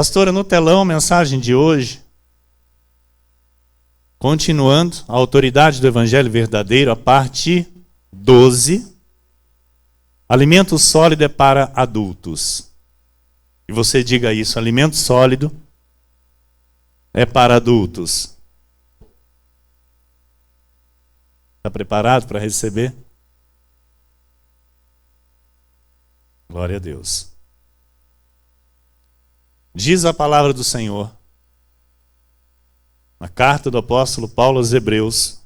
Pastora, no telão, a mensagem de hoje, continuando, a autoridade do Evangelho verdadeiro, a parte 12, alimento sólido é para adultos. E você diga isso, alimento sólido é para adultos. Está preparado para receber? Glória a Deus. Diz a palavra do Senhor, na carta do apóstolo Paulo aos Hebreus,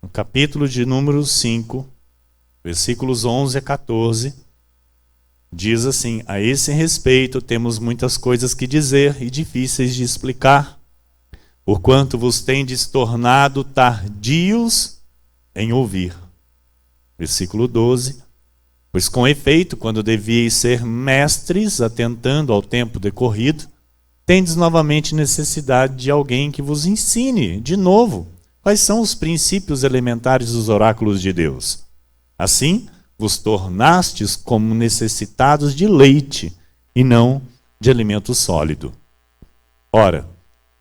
no capítulo de número 5, versículos 11 a 14, diz assim: a esse respeito temos muitas coisas que dizer e difíceis de explicar, porquanto vos tendes tornado tardios em ouvir. Versículo 12. Pois com efeito, quando devíeis ser mestres, atentando ao tempo decorrido, tendes novamente necessidade de alguém que vos ensine, de novo, quais são os princípios elementares dos oráculos de Deus. Assim, vos tornastes como necessitados de leite, e não de alimento sólido. Ora,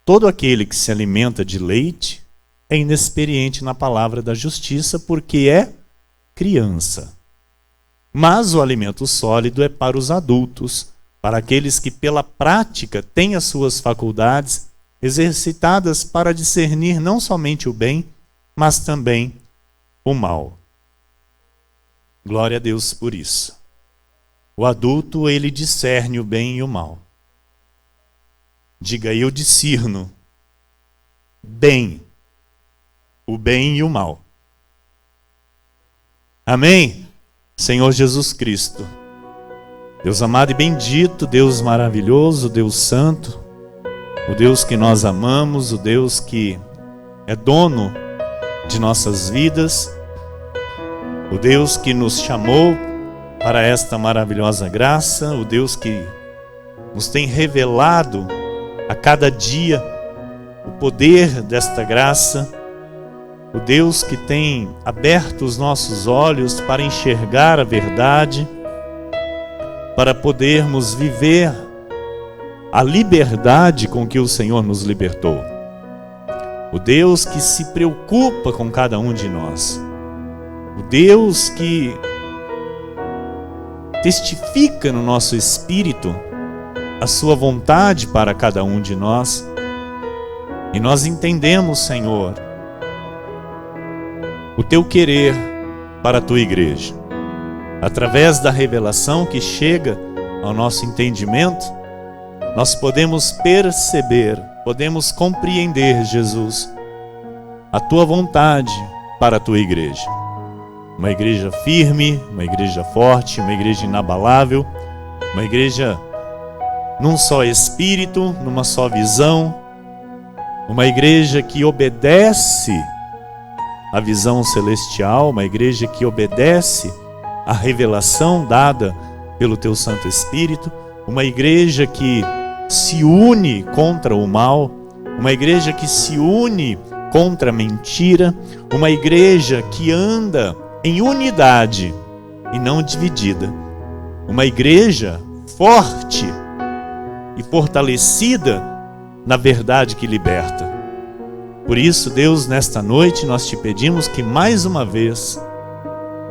todo aquele que se alimenta de leite é inexperiente na palavra da justiça, porque é criança. Mas o alimento sólido é para os adultos, para aqueles que pela prática têm as suas faculdades exercitadas para discernir não somente o bem, mas também o mal. Glória a Deus por isso. O adulto, ele discerne o bem e o mal. Diga, eu discerno bem, o bem e o mal. Amém? Senhor Jesus Cristo, Deus amado e bendito, Deus maravilhoso, Deus santo, o Deus que nós amamos, o Deus que é dono de nossas vidas, o Deus que nos chamou para esta maravilhosa graça, o Deus que nos tem revelado a cada dia o poder desta graça, o Deus que tem aberto os nossos olhos para enxergar a verdade, para podermos viver a liberdade com que o Senhor nos libertou. O Deus que se preocupa com cada um de nós. O Deus que testifica no nosso espírito a sua vontade para cada um de nós. E nós entendemos, Senhor, o teu querer para a tua igreja. Através da revelação que chega ao nosso entendimento, nós podemos perceber, podemos compreender, Jesus, a tua vontade para a tua igreja. Uma igreja firme, uma igreja forte, uma igreja inabalável, uma igreja num só espírito, numa só visão, uma igreja que obedece a visão celestial, uma igreja que obedece a revelação dada pelo teu Santo Espírito, uma igreja que se une contra o mal, uma igreja que se une contra a mentira, uma igreja que anda em unidade e não dividida, uma igreja forte e fortalecida na verdade que liberta. Por isso, Deus, nesta noite nós te pedimos que mais uma vez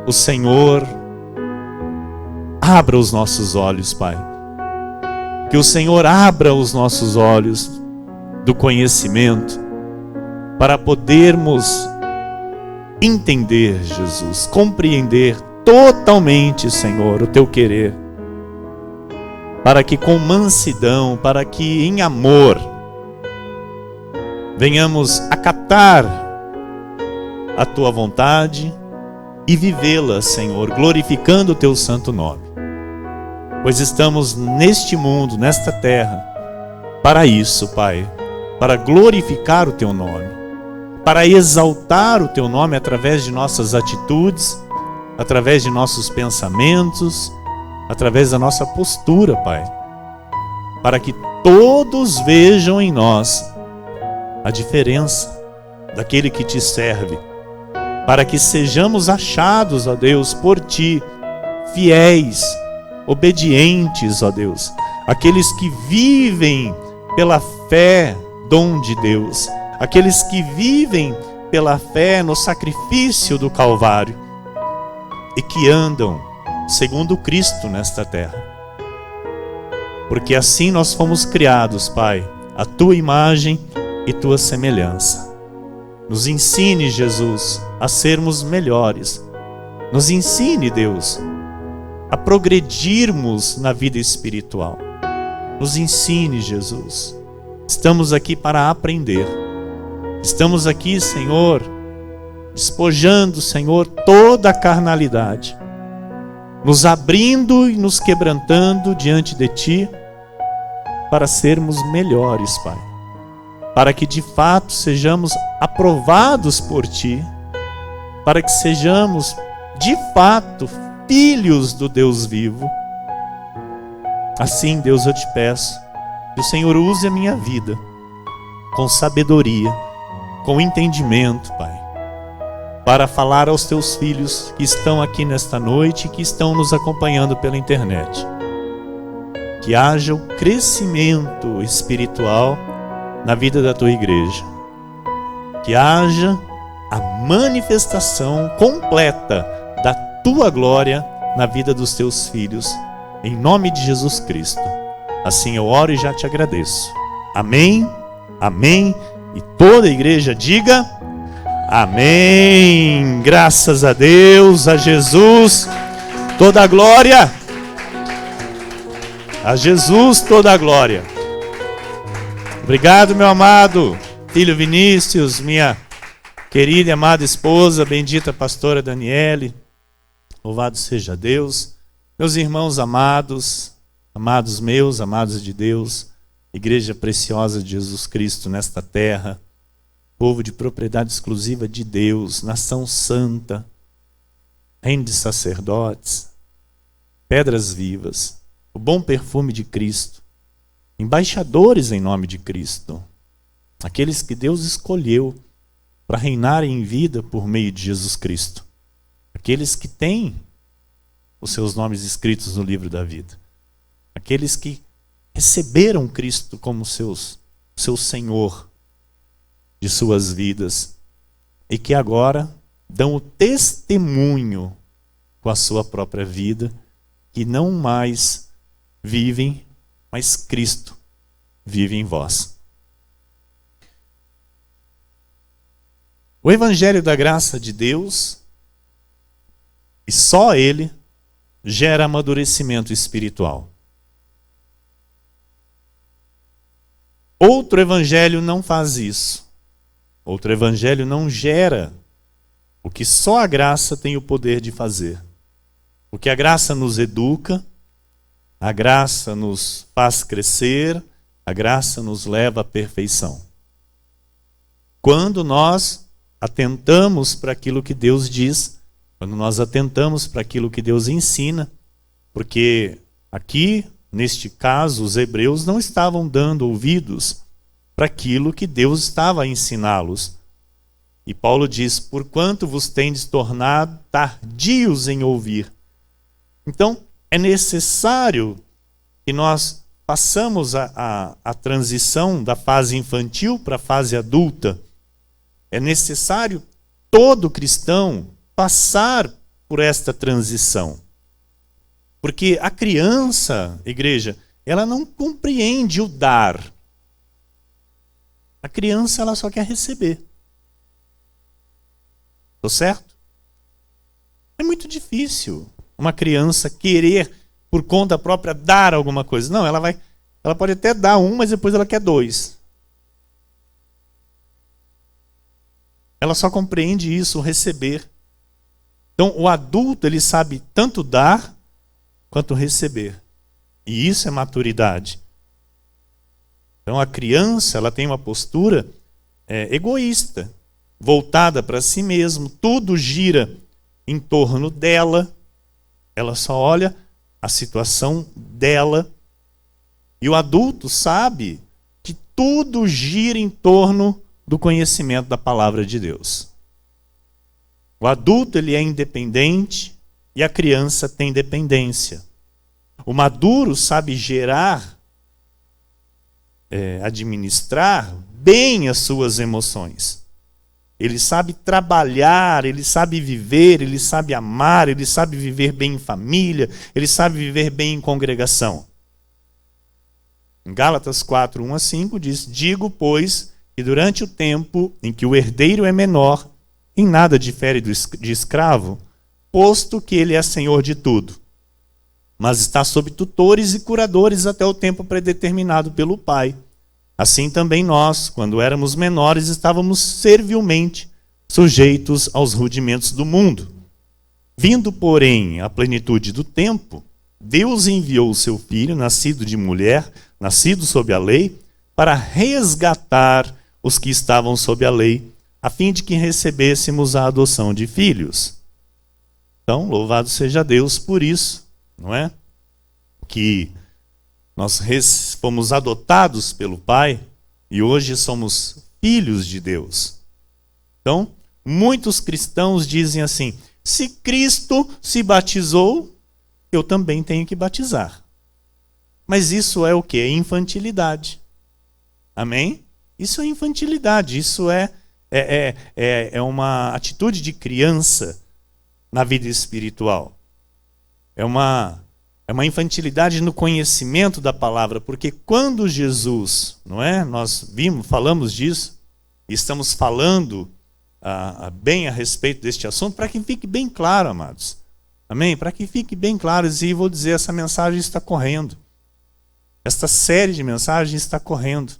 o Senhor abra os nossos olhos, Pai. Que o Senhor abra os nossos olhos do conhecimento para podermos entender, Jesus, compreender totalmente, Senhor, o teu querer. Para que com mansidão, para que em amor venhamos acatar a tua vontade e vivê-la, Senhor, glorificando o teu santo nome. Pois estamos neste mundo, nesta terra, para isso, Pai, para glorificar o teu nome, para exaltar o teu nome através de nossas atitudes, através de nossos pensamentos, através da nossa postura, Pai, para que todos vejam em nós a diferença daquele que te serve, para que sejamos achados, ó Deus, por ti, fiéis, obedientes, ó Deus, aqueles que vivem pela fé, dom de Deus, aqueles que vivem pela fé no sacrifício do Calvário e que andam segundo Cristo nesta terra. Porque assim nós fomos criados, Pai, a tua imagem e tua semelhança. Nos ensine, Jesus, a sermos melhores. Nos ensine, Deus, a progredirmos na vida espiritual. Nos ensine, Jesus. Estamos aqui para aprender. Estamos aqui, Senhor, despojando, Senhor, toda a carnalidade, nos abrindo e nos quebrantando diante de Ti, para sermos melhores, Pai. Para que de fato sejamos aprovados por Ti, para que sejamos de fato filhos do Deus vivo. Assim, Deus, eu te peço que o Senhor use a minha vida com sabedoria, com entendimento, Pai, para falar aos teus filhos que estão aqui nesta noite e que estão nos acompanhando pela internet. Que haja o crescimento espiritual na vida da tua igreja. Que haja a manifestação completa da tua glória na vida dos teus filhos, em nome de Jesus Cristo. Assim eu oro e já te agradeço. Amém, amém. E toda a igreja diga amém. Graças a Deus, a Jesus, toda a glória. A Jesus toda a glória. Obrigado, meu amado filho Vinícius, minha querida e amada esposa, bendita pastora Daniele. Louvado seja Deus. Meus irmãos amados, amados meus, amados de Deus, igreja preciosa de Jesus Cristo nesta terra, povo de propriedade exclusiva de Deus, nação santa, reino de sacerdotes, pedras vivas, o bom perfume de Cristo, embaixadores em nome de Cristo, aqueles que Deus escolheu para reinarem em vida por meio de Jesus Cristo, aqueles que têm os seus nomes escritos no livro da vida, aqueles que receberam Cristo como seu Senhor de suas vidas e que agora dão o testemunho com a sua própria vida que não mais vivem, mas Cristo vive em vós. O Evangelho da graça de Deus, e só Ele, gera amadurecimento espiritual. Outro evangelho não faz isso. Outro evangelho não gera o que só a graça tem o poder de fazer. Porque a graça nos educa, a graça nos faz crescer, a graça nos leva à perfeição. Quando nós atentamos para aquilo que Deus diz, quando nós atentamos para aquilo que Deus ensina, porque aqui, neste caso, os hebreus não estavam dando ouvidos para aquilo que Deus estava a ensiná-los. E Paulo diz, porquanto vos tendes tornado tardios em ouvir. Então, é necessário que nós passamos a transição da fase infantil para a fase adulta. É necessário todo cristão passar por esta transição. Porque a criança, igreja, ela não compreende o dar. A criança, ela só quer receber. Estou certo? É muito difícil uma criança querer, por conta própria, dar alguma coisa. Não, ela pode até dar um, mas depois ela quer dois. Ela só compreende isso, o receber. Então, o adulto, ele sabe tanto dar quanto receber. E isso é maturidade. Então, a criança, ela tem uma postura egoísta, voltada para si mesma, tudo gira em torno dela, ela só olha a situação dela. E o adulto sabe que tudo gira em torno do conhecimento da palavra de Deus. O adulto, ele é independente e a criança tem dependência. O maduro sabe gerar, administrar bem as suas emoções. Ele sabe trabalhar, ele sabe viver, ele sabe amar, ele sabe viver bem em família, ele sabe viver bem em congregação. Em Gálatas 4, 1-5 diz: digo, pois, que durante o tempo em que o herdeiro é menor, em nada difere de escravo, posto que ele é senhor de tudo, mas está sob tutores e curadores até o tempo predeterminado pelo Pai. Assim também nós, quando éramos menores, estávamos servilmente sujeitos aos rudimentos do mundo. Vindo, porém, à plenitude do tempo, Deus enviou o seu Filho, nascido de mulher, nascido sob a lei, para resgatar os que estavam sob a lei, a fim de que recebêssemos a adoção de filhos. Então, louvado seja Deus por isso, não é? Que nós fomos adotados pelo Pai e hoje somos filhos de Deus. Então, muitos cristãos dizem assim: se Cristo se batizou, eu também tenho que batizar. Mas isso é o quê? É infantilidade. Amém? Isso é infantilidade, isso é uma atitude de criança na vida espiritual. É uma infantilidade no conhecimento da palavra, porque quando Jesus, não é? Nós falamos disso, e estamos falando bem a respeito deste assunto, para que fique bem claro, amados. Amém? Para que fique bem claro, e vou dizer, essa mensagem está correndo. Esta série de mensagens está correndo.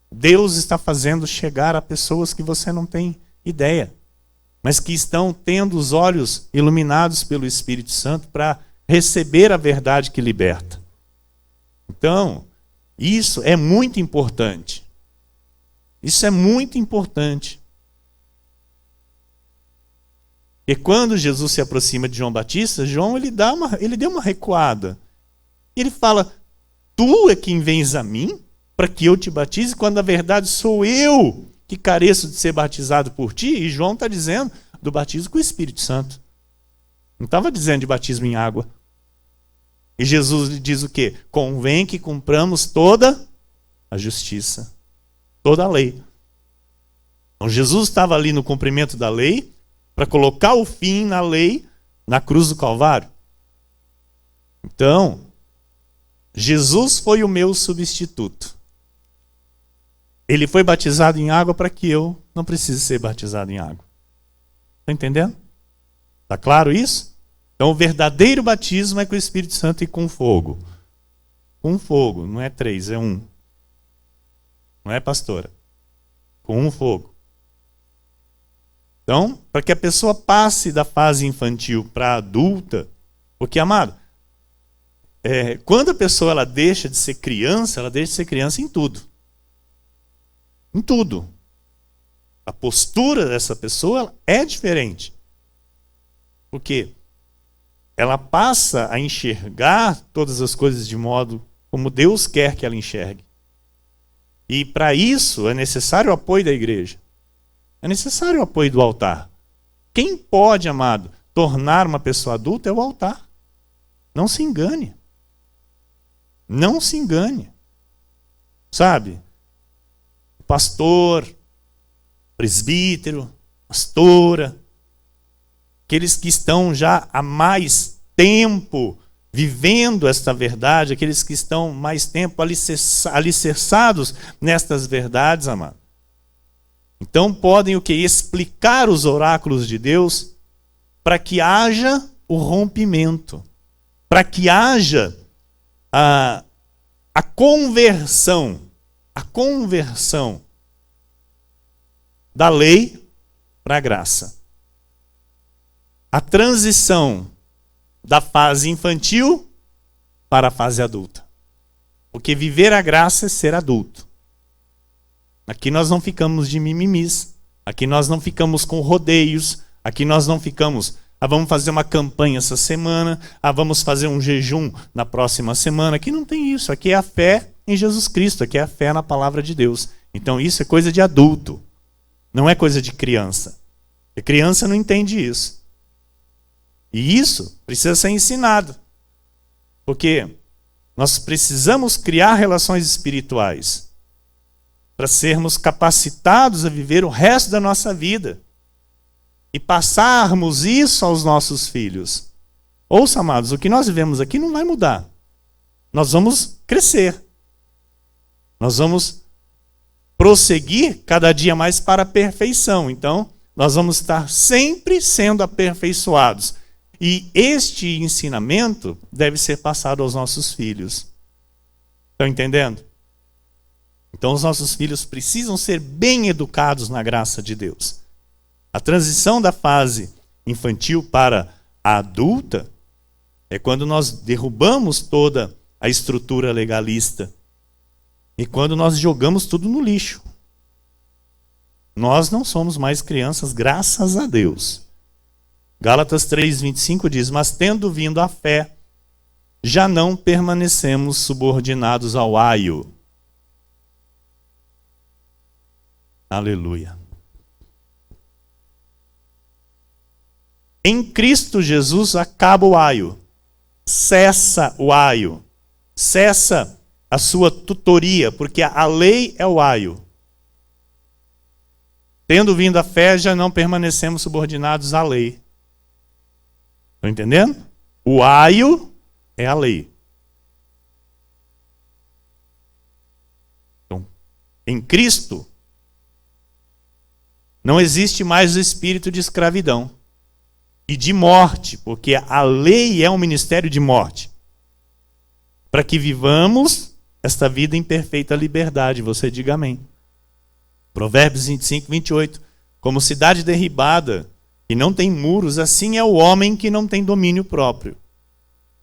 Deus está fazendo chegar a pessoas que você não tem ideia, mas que estão tendo os olhos iluminados pelo Espírito Santo para receber a verdade que liberta. Então, isso é muito importante. Isso é muito importante. E quando Jesus se aproxima de João Batista, João ele deu uma recuada. Ele fala: tu é quem vens a mim para que eu te batize, quando na verdade sou eu que careço de ser batizado por ti. E João está dizendo do batismo com o Espírito Santo. Não estava dizendo de batismo em água. E Jesus lhe diz o quê? Convém que cumpramos toda a justiça, toda a lei. Então Jesus estava ali no cumprimento da lei, para colocar o fim na lei, na cruz do Calvário. Então, Jesus foi o meu substituto. Ele foi batizado em água para que eu não precise ser batizado em água. Está entendendo? Está claro isso? Então, o verdadeiro batismo é com o Espírito Santo e com fogo. Com fogo, não é 3, é 1. Não é, pastora? Com fogo. Então, para que a pessoa passe da fase infantil para a adulta, porque, amado, quando a pessoa ela deixa de ser criança, ela deixa de ser criança em tudo. Em tudo. A postura dessa pessoa é diferente. Por quê? Ela passa a enxergar todas as coisas de modo como Deus quer que ela enxergue. E para isso é necessário o apoio da igreja. É necessário o apoio do altar. Quem pode, amado, tornar uma pessoa adulta é o altar. Não se engane. Não se engane. Sabe? O pastor, presbítero, pastora, aqueles que estão já há mais tempo vivendo esta verdade, aqueles que estão mais tempo alicerçados nestas verdades, amado. Então podem o quê? Explicar os oráculos de Deus para que haja o rompimento, para que haja a conversão da lei para a graça. A transição da fase infantil para a fase adulta. Porque viver a graça é ser adulto. Aqui nós não ficamos de mimimis, aqui nós não ficamos com rodeios, aqui nós não ficamos, vamos fazer uma campanha essa semana, vamos fazer um jejum na próxima semana. Aqui não tem isso, aqui é a fé em Jesus Cristo, aqui é a fé na palavra de Deus. Então isso é coisa de adulto, não é coisa de criança. A criança não entende isso. E isso precisa ser ensinado. Porque Nós precisamos criar relações espirituais para sermos capacitados a viver o resto da nossa vida e passarmos isso aos nossos filhos. Ouça, amados, o que nós vivemos aqui não vai mudar. Nós vamos crescer. Nós vamos prosseguir cada dia mais para a perfeição. Então, nós vamos estar sempre sendo aperfeiçoados. E este ensinamento deve ser passado aos nossos filhos. Estão entendendo? Então, os nossos filhos precisam ser bem educados na graça de Deus. A transição da fase infantil para a adulta é quando nós derrubamos toda a estrutura legalista e quando nós jogamos tudo no lixo. Nós não somos mais crianças, graças a Deus. Gálatas 3:25 diz: mas tendo vindo a fé, já não permanecemos subordinados ao aio. Aleluia. Em Cristo Jesus acaba o aio. Cessa o aio. Cessa a sua tutoria, porque a lei é o aio. Tendo vindo a fé, já não permanecemos subordinados à lei. Estão entendendo? O aio é a lei. Então, em Cristo, não existe mais o espírito de escravidão e de morte, porque a lei é um ministério de morte. Para que vivamos esta vida em perfeita liberdade. Você diga amém. Provérbios 25:28. Como cidade derribada e não tem muros, assim é o homem que não tem domínio próprio.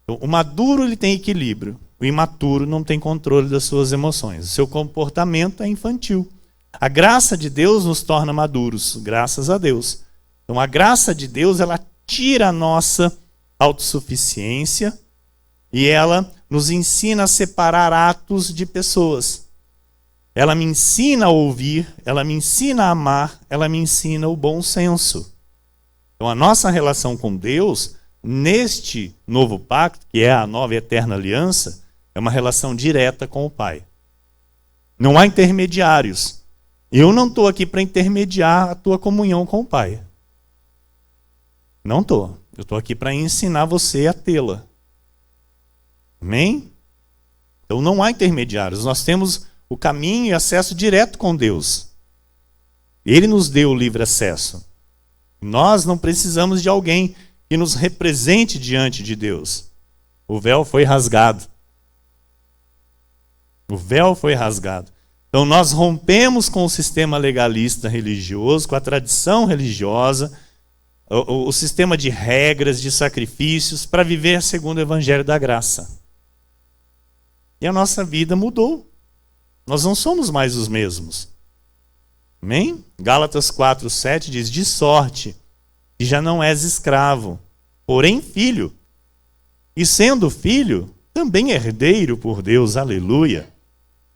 Então, o maduro ele tem equilíbrio, o imaturo não tem controle das suas emoções. O seu comportamento é infantil. A graça de Deus nos torna maduros, graças a Deus. Então a graça de Deus, ela tira a nossa autossuficiência e ela nos ensina a separar atos de pessoas. Ela me ensina a ouvir, ela me ensina a amar, ela me ensina o bom senso. Então a nossa relação com Deus, neste novo pacto, que é a nova e eterna aliança, é uma relação direta com o Pai. Não há intermediários. Eu não estou aqui para intermediar a tua comunhão com o Pai. Não estou. Eu estou aqui para ensinar você a tê-la. Amém? Então não há intermediários. Nós temos o caminho e acesso direto com Deus. Ele nos deu o livre acesso. Nós não precisamos de alguém que nos represente diante de Deus. O véu foi rasgado. O véu foi rasgado. Então nós rompemos com o sistema legalista religioso, com a tradição religiosa, o sistema de regras, de sacrifícios, para viver segundo o Evangelho da Graça. E a nossa vida mudou. Nós não somos mais os mesmos. Amém? Gálatas 4:7 diz: de sorte que já não és escravo, porém filho. E sendo filho, também herdeiro por Deus. Aleluia.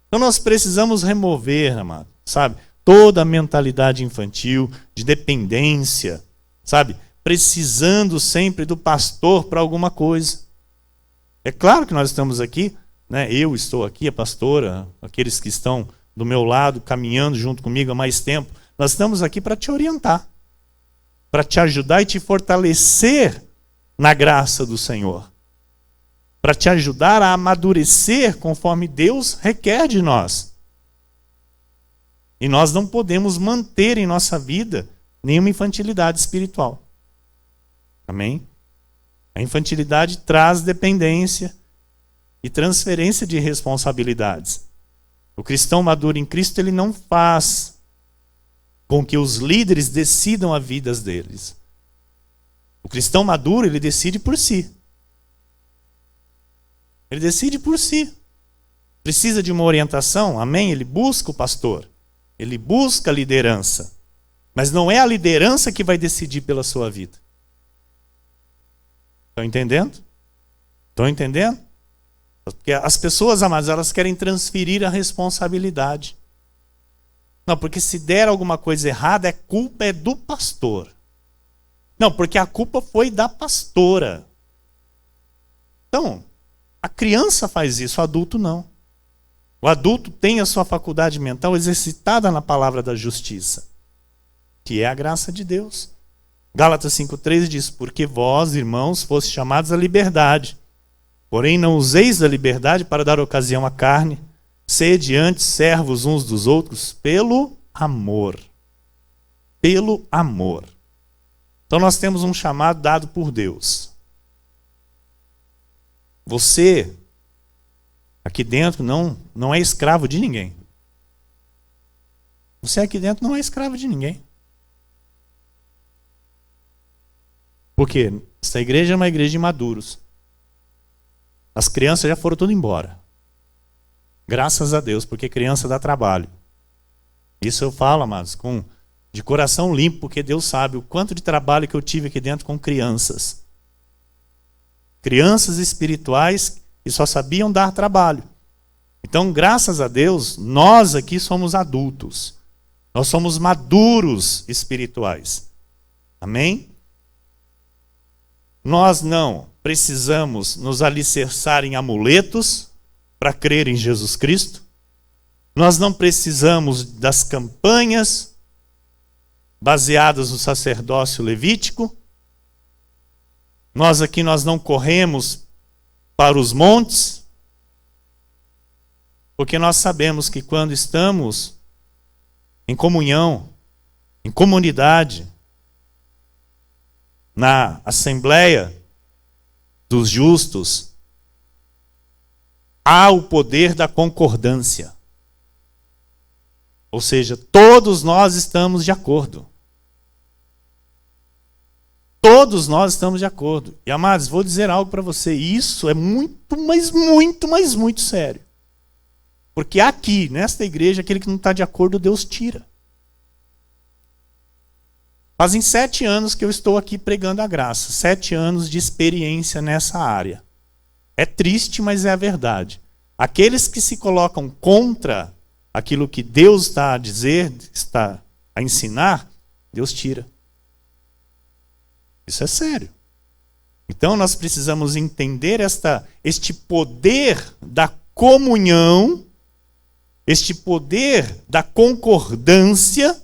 Então nós precisamos remover, amado, sabe, toda a mentalidade infantil, de dependência, sabe, precisando sempre do pastor para alguma coisa. É claro que nós estamos aqui, né? Eu estou aqui, a pastora, aqueles que estão do meu lado, caminhando junto comigo há mais tempo, nós estamos aqui para te orientar, para te ajudar e te fortalecer na graça do Senhor, para te ajudar a amadurecer conforme Deus requer de nós. E nós não podemos manter em nossa vida nenhuma infantilidade espiritual. Amém? A infantilidade traz dependência e transferência de responsabilidades. O cristão maduro em Cristo, ele não faz com que os líderes decidam as vidas deles. O cristão maduro, ele decide por si. Ele decide por si. Precisa de uma orientação? Amém? Ele busca o pastor. Ele busca a liderança. Mas não é a liderança que vai decidir pela sua vida. Estão entendendo? Estão entendendo? Porque as pessoas, amadas, elas querem transferir a responsabilidade. Não, porque se der alguma coisa errada, a culpa é do pastor. Não, porque a culpa foi da pastora. Então, A criança faz isso, o adulto não. O adulto tem a sua faculdade mental exercitada na palavra da justiça, que é a graça de Deus. Gálatas 5,3 diz: porque vós, irmãos, fostes chamados à liberdade, porém não useis da liberdade para dar ocasião à carne, sede antes servos uns dos outros pelo amor. Pelo amor. Então nós temos um chamado dado por Deus. Você, aqui dentro, não é escravo de ninguém. Você aqui dentro não é escravo de ninguém. Por quê? Essa igreja é uma igreja de maduros. As crianças já foram tudo embora. Graças a Deus, porque criança dá trabalho. Isso eu falo, amados, de coração limpo, porque Deus sabe o quanto de trabalho que eu tive aqui dentro com crianças. Crianças espirituais que só sabiam dar trabalho. Então, graças a Deus, nós aqui somos adultos. Nós somos maduros espirituais. Amém? Nós não precisamos nos alicerçar em amuletos para crer em Jesus Cristo. Nós não precisamos das campanhas baseadas no sacerdócio levítico. Nós não corremos para os montes, porque nós sabemos que quando estamos em comunhão, em comunidade, na Assembleia dos Justos, há o poder da concordância. Ou seja, todos nós estamos de acordo. Todos nós estamos de acordo. E, amados, vou dizer algo para você. Isso é muito, mas muito sério. Porque aqui, nesta igreja, aquele que não está de acordo, Deus tira. Fazem 7 anos que eu estou aqui pregando a graça. 7 anos de experiência nessa área. É triste, mas é a verdade. Aqueles que se colocam contra aquilo que Deus está a dizer, está a ensinar, Deus tira. Isso é sério. Então nós precisamos entender este poder da comunhão, este poder da concordância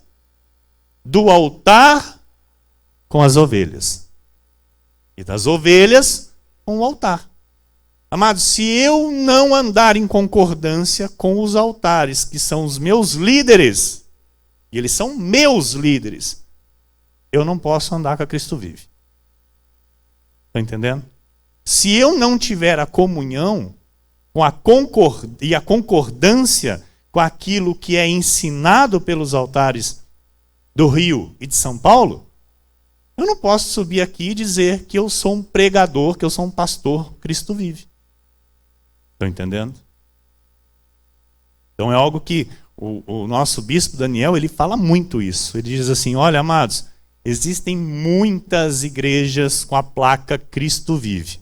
do altar com as ovelhas. E das ovelhas com o altar. Amados, se eu não andar em concordância com os altares, que são os meus líderes, e eles são meus líderes, eu não posso andar com a Cristo Vive. Está entendendo? Se eu não tiver a comunhão com a concordância com aquilo que é ensinado pelos altares do Rio e de São Paulo, eu não posso subir aqui e dizer que eu sou um pregador, que eu sou um pastor, Cristo Vive. Estão entendendo? Então é algo que o nosso bispo Daniel, ele fala muito isso. Ele diz assim: olha, amados, existem muitas igrejas com a placa Cristo Vive,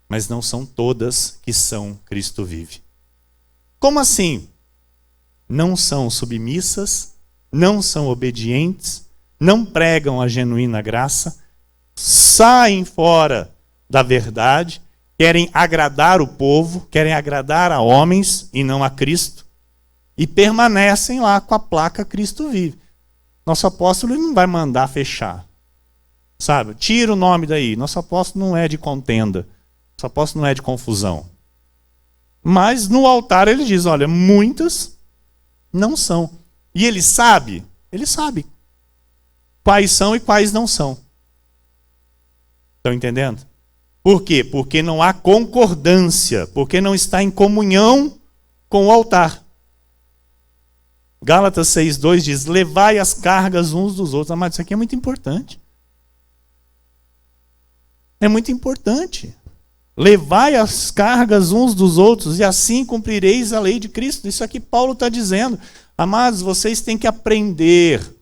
mas não são todas que são Cristo Vive. Como assim? Não são submissas, não são obedientes, não pregam a genuína graça, saem fora da verdade, querem agradar o povo, querem agradar a homens e não a Cristo, e permanecem lá com a placa Cristo Vive. Nosso apóstolo ele não vai mandar fechar. Sabe? Tira o nome daí. Nosso apóstolo não é de contenda. Nosso apóstolo não é de confusão. Mas no altar ele diz, olha, muitas não são. E ele sabe quais são e quais não são. Estão entendendo? Por quê? Porque não há concordância, porque não está em comunhão com o altar. Gálatas 6,2 diz, levai as cargas uns dos outros. Amados, isso aqui é muito importante. É muito importante. Levai as cargas uns dos outros e assim cumprireis a lei de Cristo. Isso aqui Paulo está dizendo. Amados, vocês têm que aprender,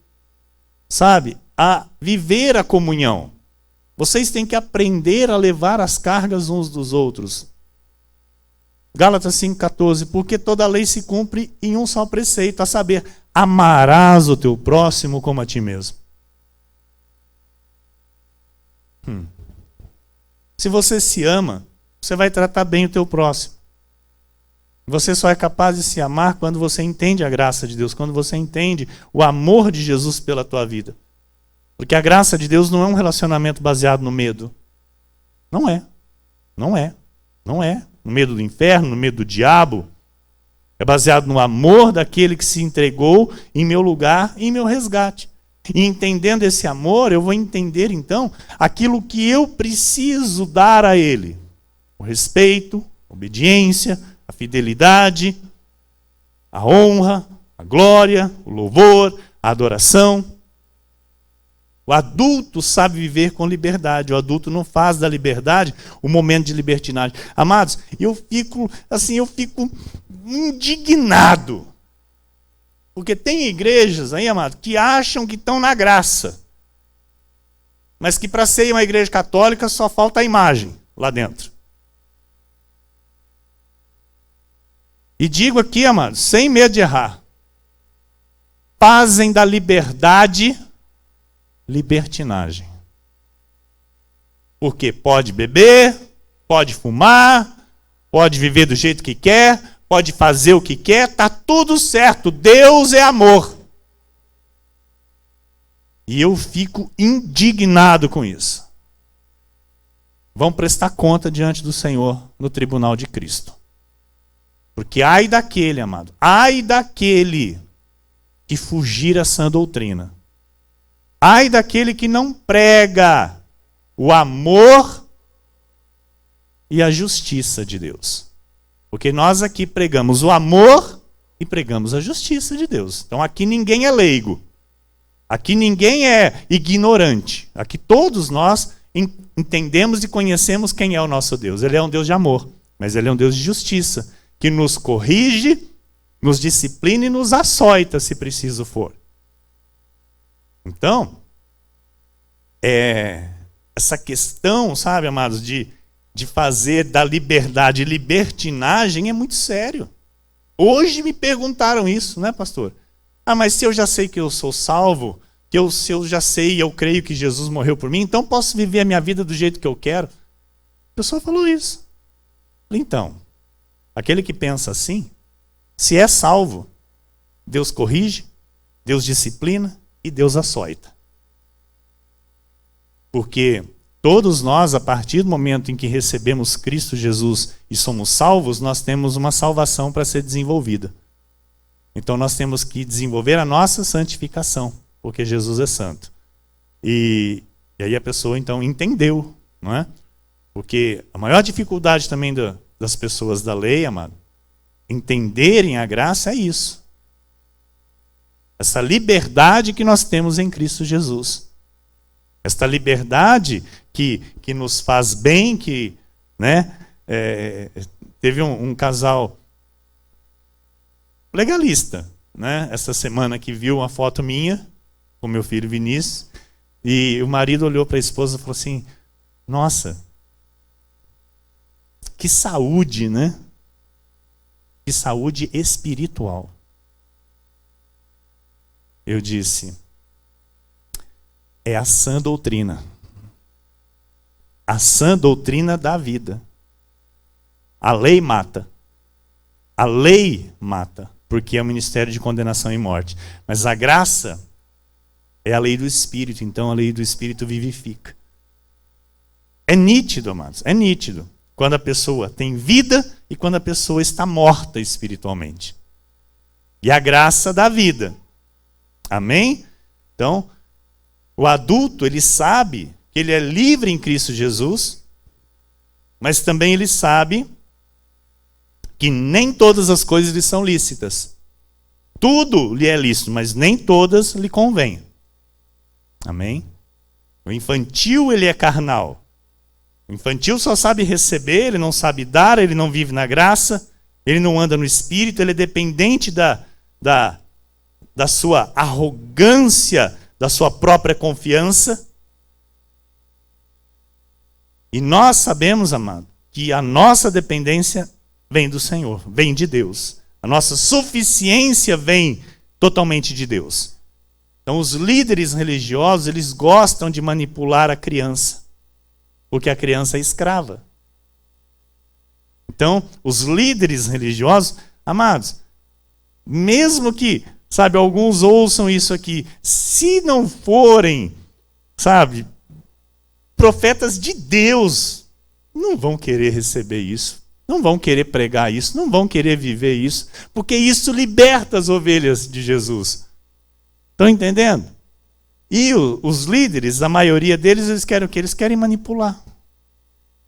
sabe, a viver a comunhão. Vocês têm que aprender a levar as cargas uns dos outros. Gálatas 5,14, porque toda a lei se cumpre em um só preceito, a saber, amarás o teu próximo como a ti mesmo. Se você se ama, você vai tratar bem o teu próximo. Você só é capaz de se amar quando você entende a graça de Deus, quando você entende o amor de Jesus pela tua vida. Porque a graça de Deus não é um relacionamento baseado no medo. Não é. Não é. Não é. No medo do inferno, no medo do diabo. É baseado no amor daquele que se entregou em meu lugar e em meu resgate. E entendendo esse amor, eu vou entender então aquilo que eu preciso dar a ele. O respeito, a obediência, a fidelidade, a honra, a glória, o louvor, a adoração. O adulto sabe viver com liberdade. O adulto não faz da liberdade o momento de libertinagem. Amados, eu fico indignado. Porque tem igrejas aí, amados, que acham que estão na graça. Mas que para ser uma igreja católica só falta a imagem lá dentro. E digo aqui, amados, sem medo de errar. Fazem da liberdade libertinagem. Porque pode beber, pode fumar, pode viver do jeito que quer, pode fazer o que quer, está tudo certo. Deus é amor. E eu fico indignado com isso. Vão prestar conta diante do Senhor no tribunal de Cristo. Porque ai daquele, amado, ai daquele que fugir a sã doutrina. Ai daquele que não prega o amor e a justiça de Deus. Porque nós aqui pregamos o amor e pregamos a justiça de Deus. Então aqui ninguém é leigo. Aqui ninguém é ignorante. Aqui todos nós entendemos e conhecemos quem é o nosso Deus. Ele é um Deus de amor, mas ele é um Deus de justiça, que nos corrige, nos disciplina e nos açoita, se preciso for. Então, essa questão, sabe, amados, de fazer da liberdade libertinagem é muito sério. Hoje me perguntaram isso, né, pastor? Ah, mas se eu já sei que eu sou salvo, se eu já sei e eu creio que Jesus morreu por mim, então posso viver a minha vida do jeito que eu quero? A pessoa falou isso. Então, aquele que pensa assim, se é salvo, Deus corrige, Deus disciplina e Deus açoita. Porque todos nós, a partir do momento em que recebemos Cristo Jesus e somos salvos, nós temos uma salvação para ser desenvolvida. Então nós temos que desenvolver a nossa santificação, porque Jesus é santo. E aí a pessoa então entendeu, não é? Porque a maior dificuldade também das pessoas da lei, amado, entenderem a graça é isso. Essa liberdade que nós temos em Cristo Jesus. Esta liberdade que nos faz bem, que, né, teve um casal legalista, né, essa semana que viu uma foto minha com meu filho Vinícius, e o marido olhou para a esposa e falou assim, nossa, que saúde, né? Que saúde espiritual. Eu disse, é a sã doutrina. A sã doutrina da vida. A lei mata. A lei mata, porque é o ministério de condenação e morte. Mas a graça é a lei do Espírito, então a lei do Espírito vivifica. É nítido, amados, é nítido. Quando a pessoa tem vida e quando a pessoa está morta espiritualmente. E a graça da vida. Amém? Então, o adulto, ele sabe que ele é livre em Cristo Jesus, mas também ele sabe que nem todas as coisas lhe são lícitas. Tudo lhe é lícito, mas nem todas lhe convêm. Amém? O infantil, ele é carnal. O infantil só sabe receber, ele não sabe dar, ele não vive na graça, ele não anda no Espírito, ele é dependente da sua arrogância, da sua própria confiança. E nós sabemos, amado, que a nossa dependência vem do Senhor, vem de Deus. A nossa suficiência vem totalmente de Deus. Então os líderes religiosos, eles gostam de manipular a criança, porque a criança é escrava. Então, os líderes religiosos, amados, mesmo que, sabe, alguns ouçam isso aqui, se não forem, sabe, profetas de Deus, não vão querer receber isso, não vão querer pregar isso, não vão querer viver isso, porque isso liberta as ovelhas de Jesus. Estão entendendo? E os líderes, a maioria deles, eles querem o quê? Eles querem manipular.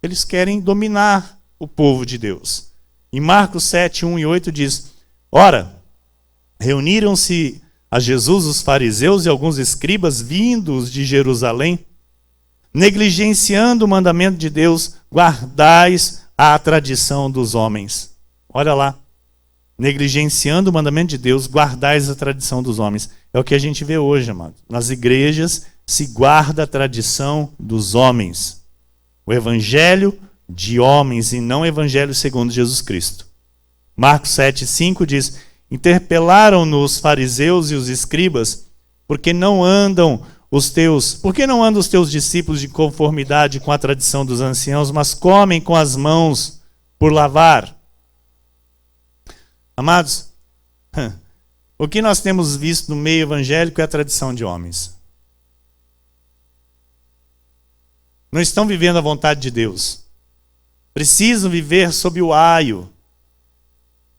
Eles querem dominar o povo de Deus. Em Marcos 7, 1 e 8 diz: ora, reuniram-se a Jesus os fariseus e alguns escribas vindos de Jerusalém, negligenciando o mandamento de Deus, guardais a tradição dos homens. Olha lá. Negligenciando o mandamento de Deus, guardais a tradição dos homens. É o que a gente vê hoje, amado. Nas igrejas se guarda a tradição dos homens. O evangelho de homens e não o evangelho segundo Jesus Cristo. Marcos 7,5 diz: interpelaram-no os fariseus e os escribas, porque não andam os teus discípulos de conformidade com a tradição dos anciãos, mas comem com as mãos por lavar. Amados, o que nós temos visto no meio evangélico é a tradição de homens. Não estão vivendo a vontade de Deus. Precisam viver sob o aio.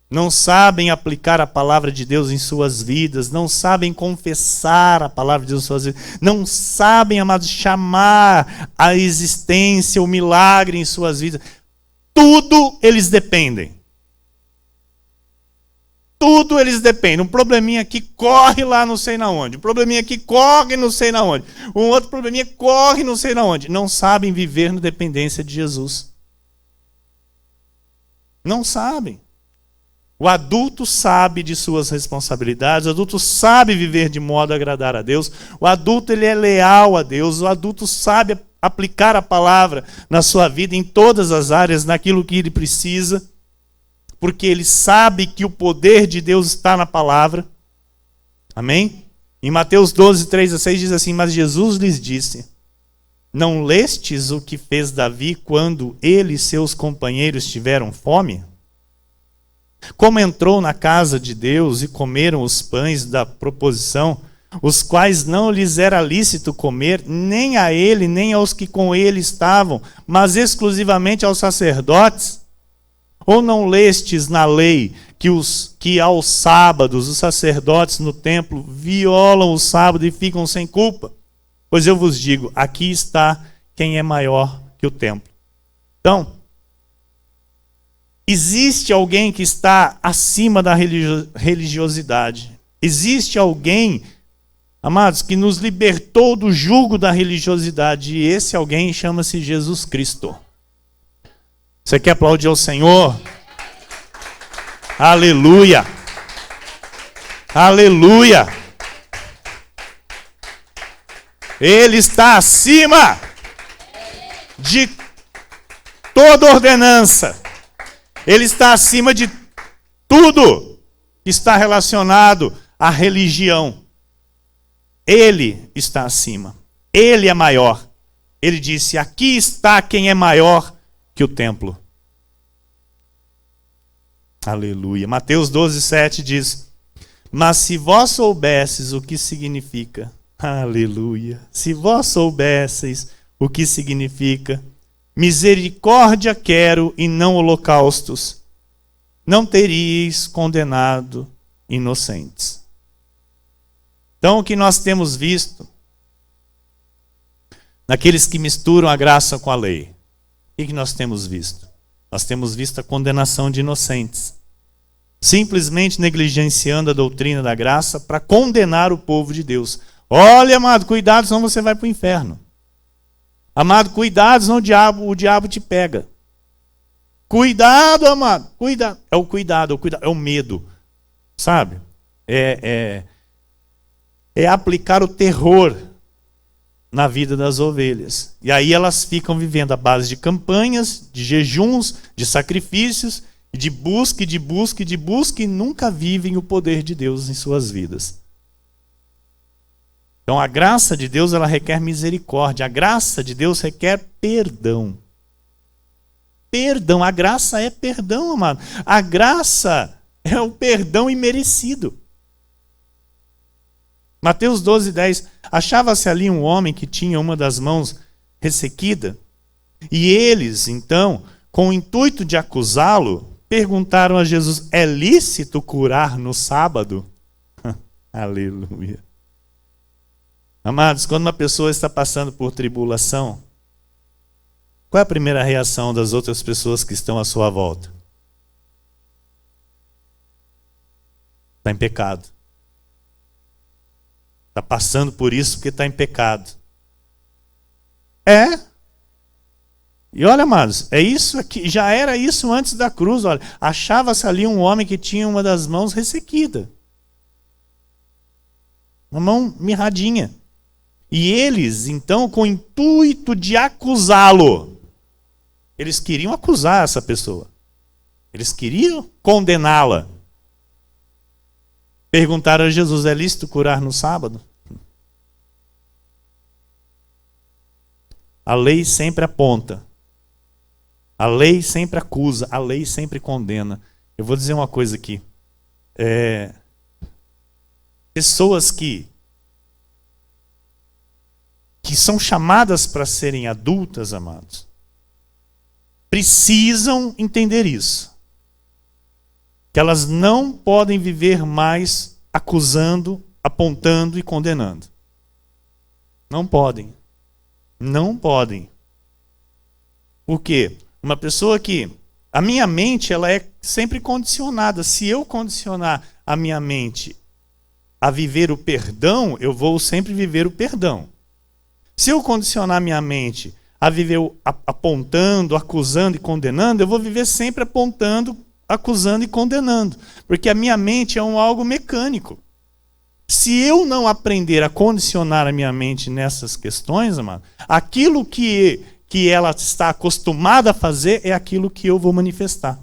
Não sabem aplicar a palavra de Deus em suas vidas. Não sabem confessar a palavra de Deus em suas vidas. Não sabem, amados, chamar a existência, o milagre em suas vidas. Tudo eles dependem. Tudo eles dependem. Um probleminha aqui corre lá não sei na onde. Um probleminha aqui corre não sei na onde. Um outro probleminha corre não sei na onde. Não sabem viver na dependência de Jesus. Não sabem. O adulto sabe de suas responsabilidades. O adulto sabe viver de modo a agradar a Deus. O adulto ele é leal a Deus. O adulto sabe aplicar a palavra na sua vida em todas as áreas, naquilo que ele precisa. Porque ele sabe que o poder de Deus está na palavra. Amém? Em Mateus 12, 3 a 6 diz assim: mas Jesus lhes disse: não lestes o que fez Davi quando ele e seus companheiros tiveram fome? Como entrou na casa de Deus e comeram os pães da proposição, os quais não lhes era lícito comer, nem a ele, nem aos que com ele estavam, mas exclusivamente aos sacerdotes? Ou não lestes na lei que aos sábados os sacerdotes no templo violam o sábado e ficam sem culpa? Pois eu vos digo, aqui está quem é maior que o templo. Então, existe alguém que está acima da religiosidade. Existe alguém, amados, que nos libertou do jugo da religiosidade. E esse alguém chama-se Jesus Cristo. Você quer aplaudir ao Senhor? Aleluia! Aleluia! Ele está acima de toda ordenança. Ele está acima de tudo que está relacionado à religião. Ele está acima. Ele é maior. Ele disse: aqui está quem é maior que o templo. Aleluia. Mateus 12, 7 diz: mas se vós soubesses o que significa, aleluia, se vós soubesseis o que significa, misericórdia quero e não holocaustos, não teríeis condenado inocentes. Então o que nós temos visto naqueles que misturam a graça com a lei? O que nós temos visto? Nós temos visto a condenação de inocentes, simplesmente negligenciando a doutrina da graça para condenar o povo de Deus. Olha, amado, cuidado, senão você vai para o inferno. Amado, cuidado, senão o diabo te pega. Cuidado, amado, cuidado. É o cuidado, é o medo, sabe? É aplicar o terror na vida das ovelhas. E aí elas ficam vivendo à base de campanhas, de jejuns, de sacrifícios, de busca, e nunca vivem o poder de Deus em suas vidas. Então a graça de Deus, ela requer misericórdia. A graça de Deus requer perdão. perdão. A graça é perdão, amado. A graça é o perdão imerecido. Mateus 12:10. Achava-se ali um homem que tinha uma das mãos ressequida. E eles, então, com o intuito de acusá-lo, perguntaram a Jesus: é lícito curar no sábado? Aleluia. Amados, quando uma pessoa está passando por tribulação, qual é a primeira reação das outras pessoas que estão à sua volta? Está em pecado. Está passando por isso porque está em pecado. E olha, amados, é isso aqui, já era isso antes da cruz. Olha, achava-se ali um homem que tinha uma das mãos ressequida. Uma mão mirradinha. E eles, então, com o intuito de acusá-lo, eles queriam acusar essa pessoa. Eles queriam condená-la. Perguntaram a Jesus: é lícito curar no sábado? A lei sempre aponta. A lei sempre acusa. A lei sempre condena. Eu vou dizer uma coisa aqui. Pessoas que são chamadas para serem adultas, amados, precisam entender isso. Que elas não podem viver mais acusando, apontando e condenando. Não podem. Não podem. Por quê? Uma pessoa que... A minha mente, ela é sempre condicionada. Se eu condicionar a minha mente a viver o perdão, eu vou sempre viver o perdão. Se eu condicionar minha mente a viver apontando, acusando e condenando, eu vou viver sempre apontando, acusando e condenando. Porque a minha mente é algo mecânico. Se eu não aprender a condicionar a minha mente nessas questões, amado, aquilo que ela está acostumada a fazer é aquilo que eu vou manifestar.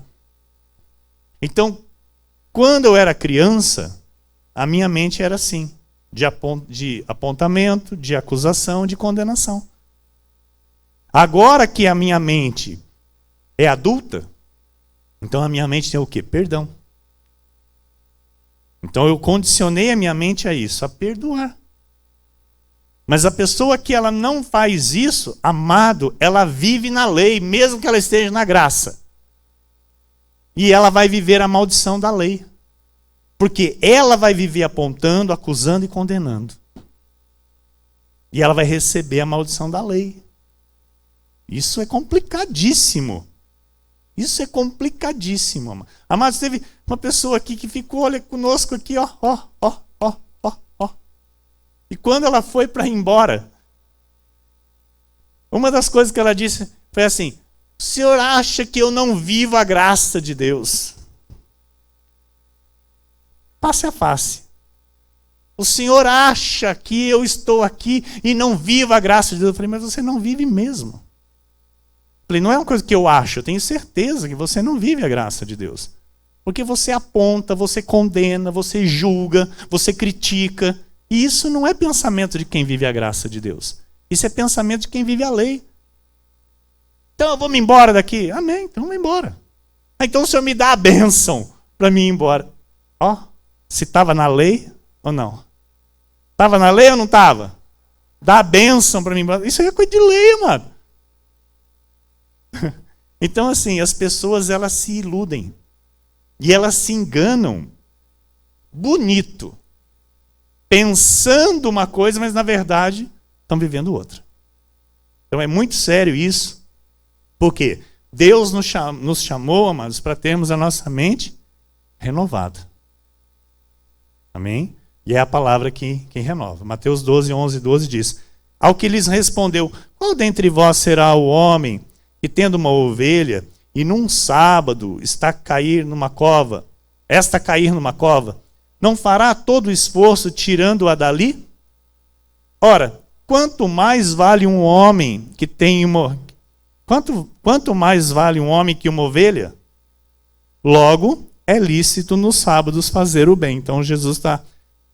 Então, quando eu era criança, a minha mente era assim. De apontamento, de acusação, de condenação. Agora que a minha mente é adulta, então a minha mente tem o quê? Perdão. Então eu condicionei a minha mente a isso, a perdoar. Mas a pessoa que ela não faz isso, amado, ela vive na lei, mesmo que ela esteja na graça. E ela vai viver a maldição da lei. Porque ela vai viver apontando, acusando e condenando. E ela vai receber a maldição da lei. Isso é complicadíssimo. Isso é complicadíssimo. Amados, teve uma pessoa aqui que ficou, olha, conosco aqui, ó. E quando ela foi para ir embora, uma das coisas que ela disse foi assim: o senhor acha que eu não vivo a graça de Deus? Face a face. O senhor acha que eu estou aqui e não vivo a graça de Deus? Eu falei: mas você não vive mesmo. Eu falei: não é uma coisa que eu acho, eu tenho certeza que você não vive a graça de Deus. Porque você aponta, você condena, você julga, você critica. E isso não é pensamento de quem vive a graça de Deus. Isso é pensamento de quem vive a lei. Então eu vou me embora daqui? Amém, então vou embora. Então o senhor me dá a bênção para mim ir embora. Se estava na lei ou não? Estava na lei ou não estava? Dá a bênção para mim ir embora. Isso aí é coisa de lei, amado. Então assim, as pessoas elas se iludem. E elas se enganam bonito. Pensando uma coisa, mas na verdade estão vivendo outra. Então é muito sério isso. Porque Deus nos chamou, amados, para termos a nossa mente renovada. Amém? E é a palavra que renova. Mateus 12, 11 e 12 diz: ao que lhes respondeu: qual dentre vós será o homem que, tendo uma ovelha, e num sábado esta cair numa cova, não fará todo o esforço tirando-a dali? Ora, quanto mais vale um homem que tem uma... Quanto mais vale um homem que uma ovelha? Logo, é lícito nos sábados fazer o bem. Então Jesus está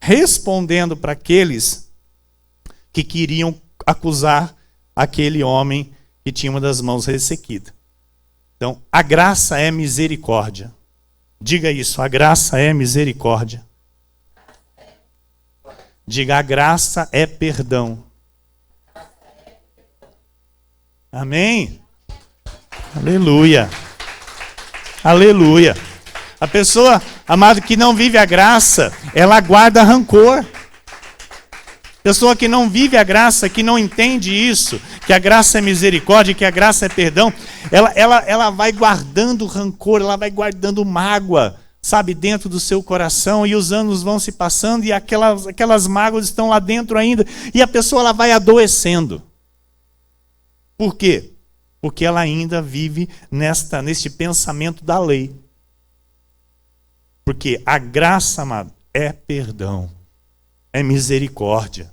respondendo para aqueles que queriam acusar aquele homem que tinha uma das mãos ressequida. Então, a graça é misericórdia. Diga isso, a graça é misericórdia. Diga, a graça é perdão. Amém? Aleluia. Aleluia. A pessoa, amado, que não vive a graça, ela guarda rancor. Pessoa que não vive a graça, que não entende isso, que a graça é misericórdia, que a graça é perdão, ela vai guardando rancor, ela vai guardando mágoa, sabe, dentro do seu coração, e os anos vão se passando e aquelas mágoas estão lá dentro ainda, e a pessoa ela vai adoecendo. Por quê? Porque ela ainda vive neste pensamento da lei. Porque a graça, amado, é perdão, é misericórdia.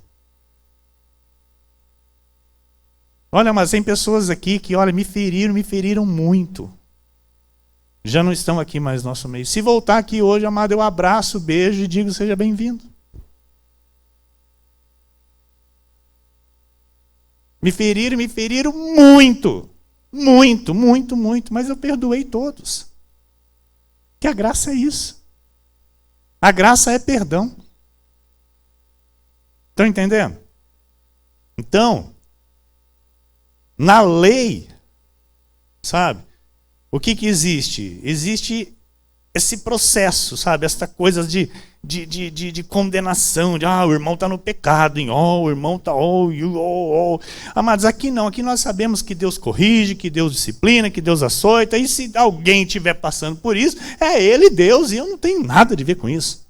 Olha, mas tem pessoas aqui que, olha, me feriram muito. Já não estão aqui mais no nosso meio. Se voltar aqui hoje, amado, eu abraço, beijo e digo, seja bem-vindo. Me feriram muito. Muito, muito, muito. Mas eu perdoei todos. Que a graça é isso. A graça é perdão. Estão entendendo? Então, na lei, sabe? O que existe? Existe esse processo, sabe? Essa coisa de condenação, de o irmão está no pecado, o irmão está... Amados, aqui não, aqui nós sabemos que Deus corrige, que Deus disciplina, que Deus açoita, e se alguém estiver passando por isso, é Ele, Deus, e eu não tenho nada a ver com isso.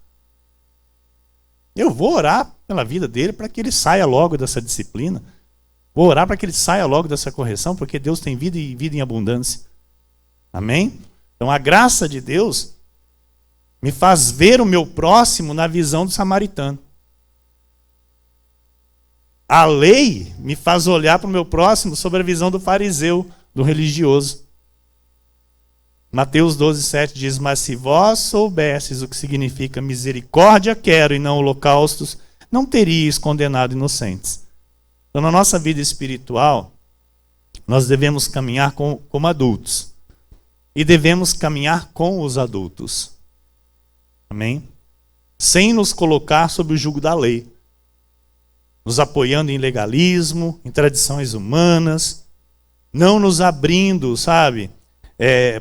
Eu vou orar pela vida dele para que ele saia logo dessa disciplina, vou orar para que ele saia logo dessa correção, porque Deus tem vida e vida em abundância. Amém? Então a graça de Deus me faz ver o meu próximo na visão do samaritano. A lei me faz olhar para o meu próximo sobre a visão do fariseu, do religioso. Mateus 12:7 diz, mas se vós soubesses o que significa misericórdia quero e não holocaustos, não teríeis condenado inocentes. Então na nossa vida espiritual, nós devemos caminhar como adultos. E devemos caminhar com os adultos. Amém? Sem nos colocar sob o jugo da lei. Nos apoiando em legalismo, em tradições humanas. Não nos abrindo, sabe,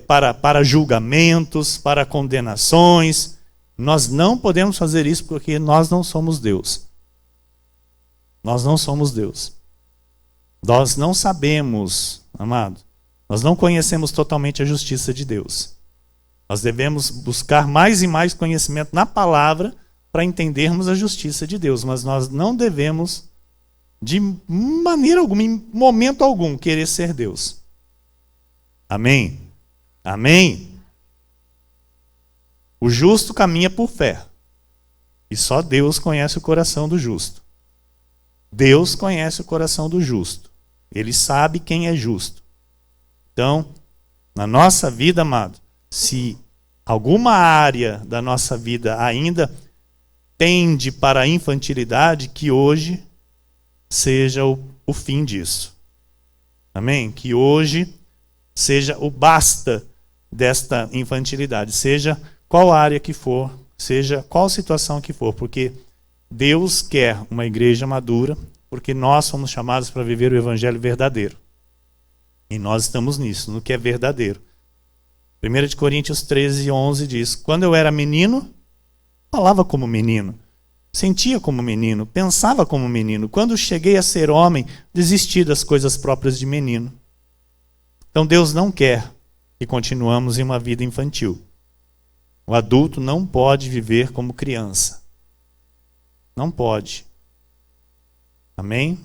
para julgamentos, para condenações. Nós não podemos fazer isso porque nós não somos Deus. Nós não somos Deus. Nós não sabemos, amado. Nós não conhecemos totalmente a justiça de Deus. Nós devemos buscar mais e mais conhecimento na palavra para entendermos a justiça de Deus. Mas nós não devemos, de maneira alguma, em momento algum, querer ser Deus. Amém? Amém? O justo caminha por fé. E só Deus conhece o coração do justo. Deus conhece o coração do justo. Ele sabe quem é justo. Então, na nossa vida, amado, se alguma área da nossa vida ainda tende para a infantilidade, que hoje seja o fim disso. Amém? Que hoje seja o basta desta infantilidade. Seja qual área que for, seja qual situação que for, porque Deus quer uma igreja madura, porque nós somos chamados para viver o evangelho verdadeiro. E nós estamos nisso, no que é verdadeiro. 1 Coríntios 13:11 diz, quando eu era menino, falava como menino, sentia como menino, pensava como menino. Quando cheguei a ser homem, desisti das coisas próprias de menino. Então Deus não quer que continuamos em uma vida infantil. O adulto não pode viver como criança. Não pode. Amém?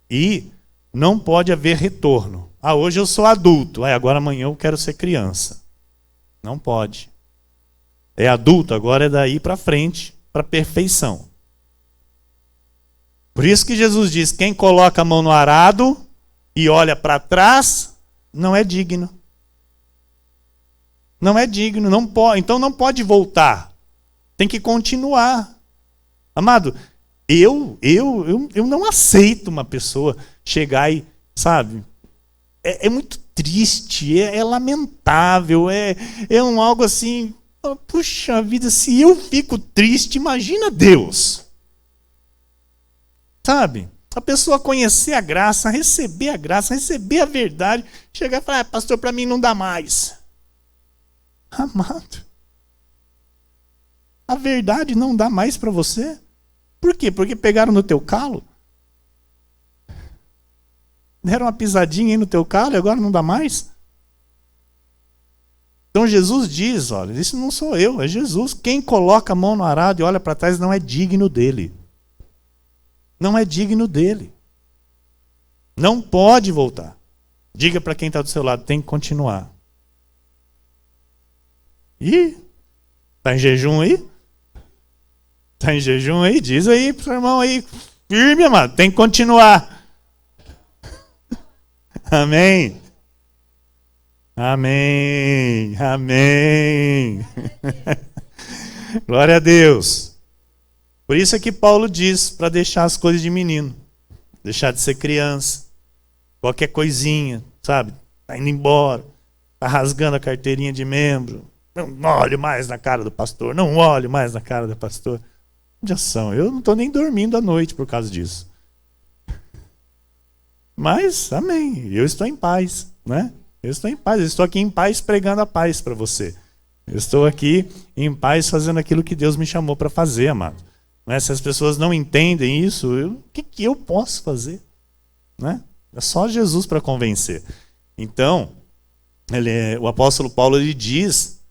E não pode haver retorno. Hoje eu sou adulto, agora amanhã eu quero ser criança. Não pode. É adulto, agora é daí para frente, para perfeição. Por isso que Jesus diz, quem coloca a mão no arado e olha para trás, não é digno. Não é digno, não pode, então não pode voltar. Tem que continuar. Amado, eu não aceito uma pessoa chegar e, sabe, é muito triste, é lamentável, é algo assim, puxa vida, se eu fico triste, imagina Deus. Sabe? A pessoa conhecer a graça, receber a verdade, chegar e falar, pastor, para mim não dá mais. Amado, a verdade não dá mais para você? Por quê? Porque pegaram no teu calo? Deram uma pisadinha aí no teu calo e agora não dá mais? Então Jesus diz, olha, isso não sou eu, é Jesus. Quem coloca a mão no arado e olha para trás não é digno dele. Não é digno dele. Não pode voltar. Diga para quem está do seu lado, tem que continuar. Ih, está em jejum aí? Está em jejum aí? Diz aí pro seu irmão aí, firme, amado, tem que continuar. Amém. Amém. Amém. Glória a Deus. Por isso é que Paulo diz para deixar as coisas de menino. Deixar de ser criança. Qualquer coisinha, sabe? Tá indo embora. Tá rasgando a carteirinha de membro. Não olhe mais na cara do pastor. Não olhe mais na cara do pastor. Ação. Eu não estou nem dormindo à noite por causa disso. Mas, amém. Eu estou em paz, né? Eu estou em paz. Eu estou aqui em paz pregando a paz para você. Eu estou aqui em paz fazendo aquilo que Deus me chamou para fazer, amado. Se as pessoas não entendem isso, o que eu posso fazer? Né? É só Jesus para convencer. Então, o apóstolo Paulo ele diz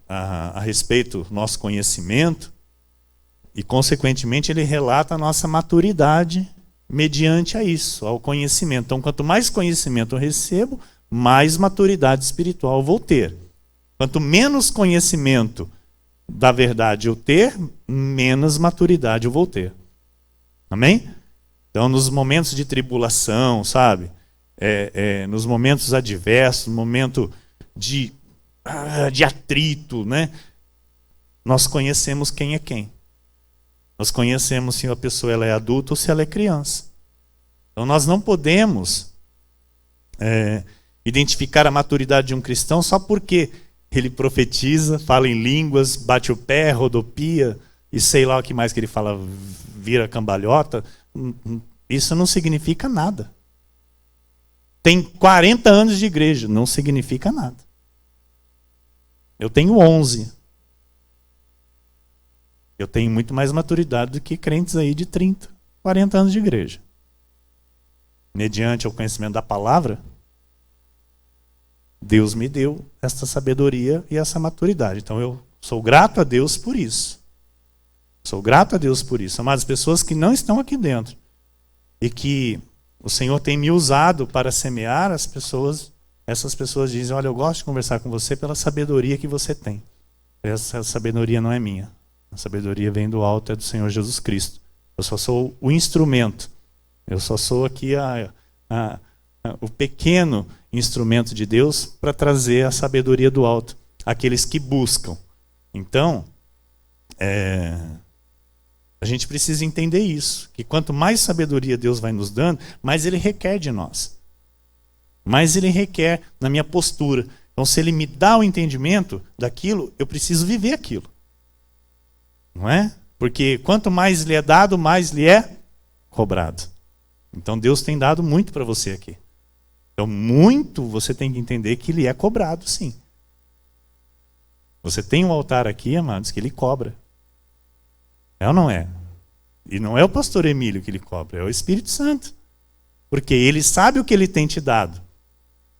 a respeito do nosso conhecimento e, consequentemente, ele relata a nossa maturidade mediante a isso, ao conhecimento. Então, quanto mais conhecimento eu recebo, mais maturidade espiritual eu vou ter. Quanto menos conhecimento da verdade eu ter, menos maturidade eu vou ter. Amém? Então, nos momentos de tribulação, sabe? Nos momentos adversos, no momento de atrito, né? Nós conhecemos quem é quem. Nós conhecemos se a pessoa ela é adulta ou se ela é criança. Então, nós não podemos identificar a maturidade de um cristão só porque ele profetiza, fala em línguas, bate o pé, rodopia e sei lá o que mais que ele fala, vira cambalhota. Isso não significa nada. Tem 40 anos de igreja, não significa nada. Eu tenho 11. Eu tenho muito mais maturidade do que crentes aí de 30, 40 anos de igreja. Mediante o conhecimento da palavra, Deus me deu essa sabedoria e essa maturidade. Então eu sou grato a Deus por isso. Sou grato a Deus por isso. Amadas, pessoas que não estão aqui dentro e que o Senhor tem me usado para semear, essas pessoas dizem, olha, eu gosto de conversar com você pela sabedoria que você tem. Essa sabedoria não é minha. A sabedoria vem do alto, é do Senhor Jesus Cristo. Eu só sou o instrumento. Eu só sou aqui o pequeno instrumento de Deus para trazer a sabedoria do alto àqueles que buscam. Então, a gente precisa entender isso, que quanto mais sabedoria Deus vai nos dando, mais Ele requer de nós. Mais Ele requer na minha postura. Então, se Ele me dá o entendimento daquilo, eu preciso viver aquilo. Não é? Porque quanto mais lhe é dado, mais lhe é cobrado. Então Deus tem dado muito para você aqui. Então muito você tem que entender que lhe é cobrado, sim. Você tem um altar aqui, amados, que ele cobra. É ou não é? E não é o pastor Emílio que ele cobra, é o Espírito Santo. Porque ele sabe o que ele tem te dado.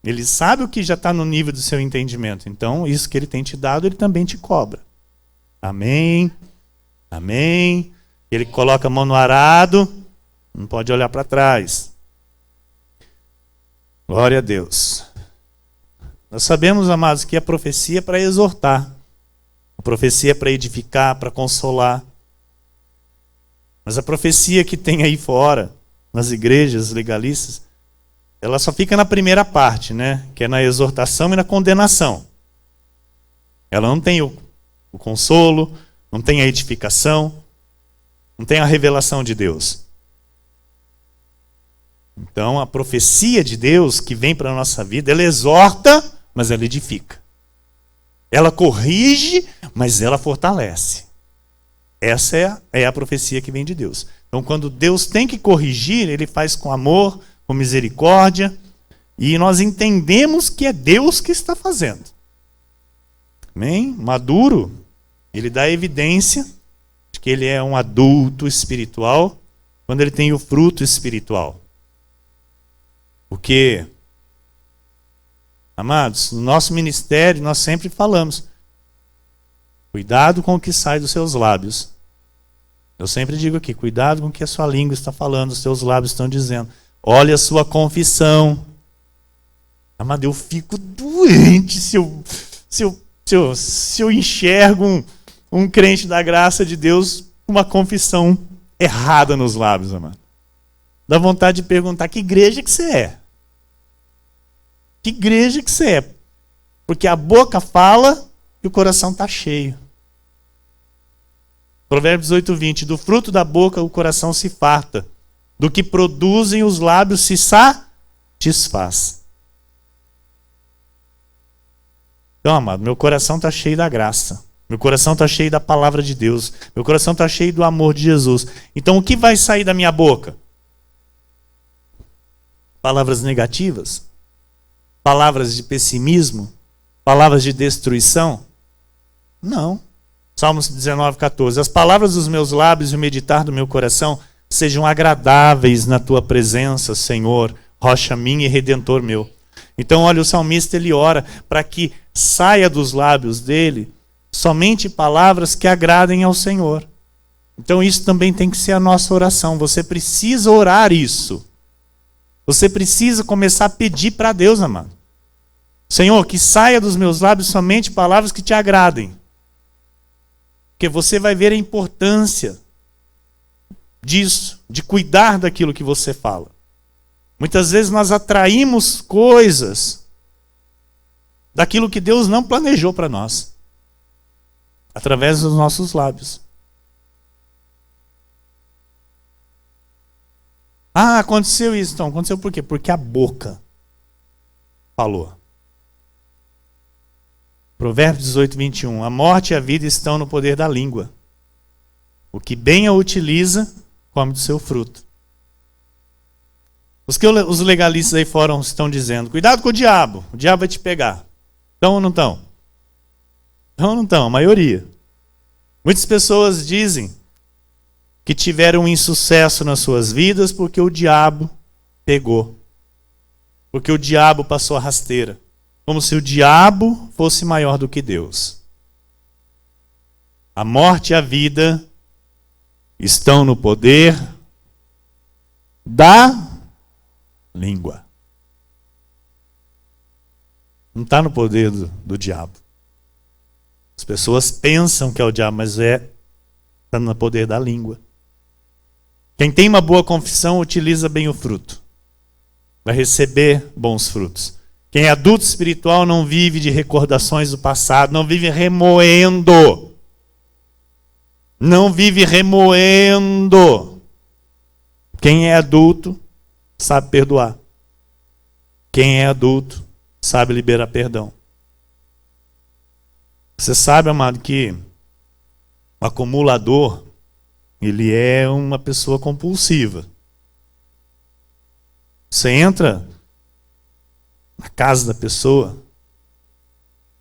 Ele sabe o que já está no nível do seu entendimento. Então isso que ele tem te dado, ele também te cobra. Amém. Amém. Ele coloca a mão no arado, não pode olhar para trás. Glória a Deus. Nós sabemos, amados, que a profecia é para exortar. A profecia é para edificar, para consolar. Mas a profecia que tem aí fora, nas igrejas legalistas, ela só fica na primeira parte, né? Que é na exortação e na condenação. Ela não tem o consolo, não tem a edificação, não tem a revelação de Deus. Então, a profecia de Deus que vem para a nossa vida, ela exorta, mas ela edifica. Ela corrige, mas ela fortalece. Essa é a profecia que vem de Deus. Então, quando Deus tem que corrigir, ele faz com amor, com misericórdia, e nós entendemos que é Deus que está fazendo. Amém? Maduro, ele dá evidência de que ele é um adulto espiritual quando ele tem o fruto espiritual. Porque, amados, no nosso ministério nós sempre falamos, cuidado com o que sai dos seus lábios. Eu sempre digo aqui, cuidado com o que a sua língua está falando, os seus lábios estão dizendo. Olha a sua confissão. Amado, eu fico doente se eu enxergo um crente da graça de Deus com uma confissão errada nos lábios, amado. Dá vontade de perguntar, que igreja que você é? Que igreja que você é? Porque a boca fala e o coração está cheio. Provérbios 8:20, do fruto da boca o coração se farta, do que produzem os lábios se satisfaz. Então, amado, meu coração está cheio da graça. Meu coração está cheio da palavra de Deus. Meu coração está cheio do amor de Jesus. Então, o que vai sair da minha boca? Palavras negativas? Palavras de pessimismo? Palavras de destruição? Não. Salmos 19:14. As palavras dos meus lábios e o meditar do meu coração sejam agradáveis na tua presença, Senhor, rocha minha e redentor meu. Então, olha, o salmista ele ora para que saia dos lábios dele somente palavras que agradem ao Senhor. Então, isso também tem que ser a nossa oração. Você precisa orar isso. Você precisa começar a pedir para Deus, amado. Senhor, que saia dos meus lábios somente palavras que te agradem. Porque você vai ver a importância disso, de cuidar daquilo que você fala. Muitas vezes nós atraímos coisas daquilo que Deus não planejou para nós, através dos nossos lábios. Ah, aconteceu isso. Então, aconteceu por quê? Porque a boca falou. Provérbios 18:21. A morte e a vida estão no poder da língua. O que bem a utiliza, come do seu fruto. Os que os legalistas aí fora estão dizendo, cuidado com o diabo vai te pegar. Estão ou não estão? Estão ou não estão? A maioria. Muitas pessoas dizem que tiveram insucesso nas suas vidas porque o diabo pegou. Porque o diabo passou a rasteira. Como se o diabo fosse maior do que Deus. A morte e a vida estão no poder da língua. Não está no poder do diabo. As pessoas pensam que é o diabo, mas está no poder da língua. Quem tem uma boa confissão utiliza bem o fruto. Vai receber bons frutos. Quem é adulto espiritual não vive de recordações do passado, não vive remoendo. Não vive remoendo. Quem é adulto sabe perdoar. Quem é adulto sabe liberar perdão. Você sabe, amado, que o acumulador, ele é uma pessoa compulsiva. Você entra na casa da pessoa,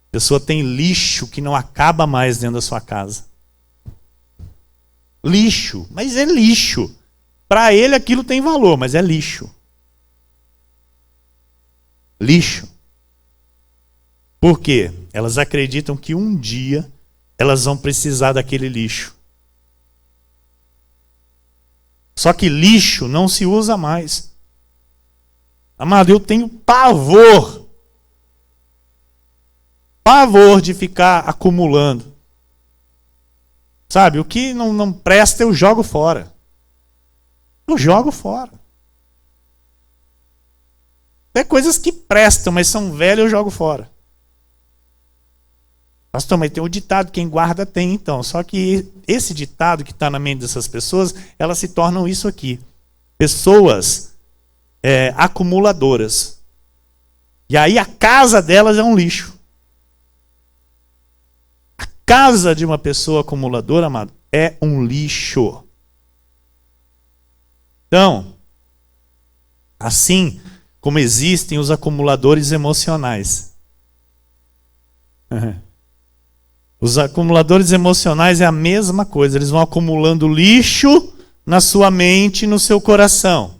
a pessoa tem lixo que não acaba mais dentro da sua casa. Lixo, mas é lixo. Para ele aquilo tem valor, mas é lixo. Lixo. Por quê? Elas acreditam que um dia elas vão precisar daquele lixo. Só que lixo não se usa mais. Amado, eu tenho pavor de ficar acumulando. Sabe, o que não presta eu jogo fora. Eu jogo fora. Tem coisas que prestam, mas são velhas, eu jogo fora. Pastor, mas tem o ditado, quem guarda tem então. Só que esse ditado que está na mente dessas pessoas, elas se tornam isso aqui. Pessoas acumuladoras. E aí a casa delas é um lixo. A casa de uma pessoa acumuladora, amado, é um lixo. Então, assim como existem os acumuladores emocionais. Os acumuladores emocionais é a mesma coisa. Eles vão acumulando lixo na sua mente e no seu coração.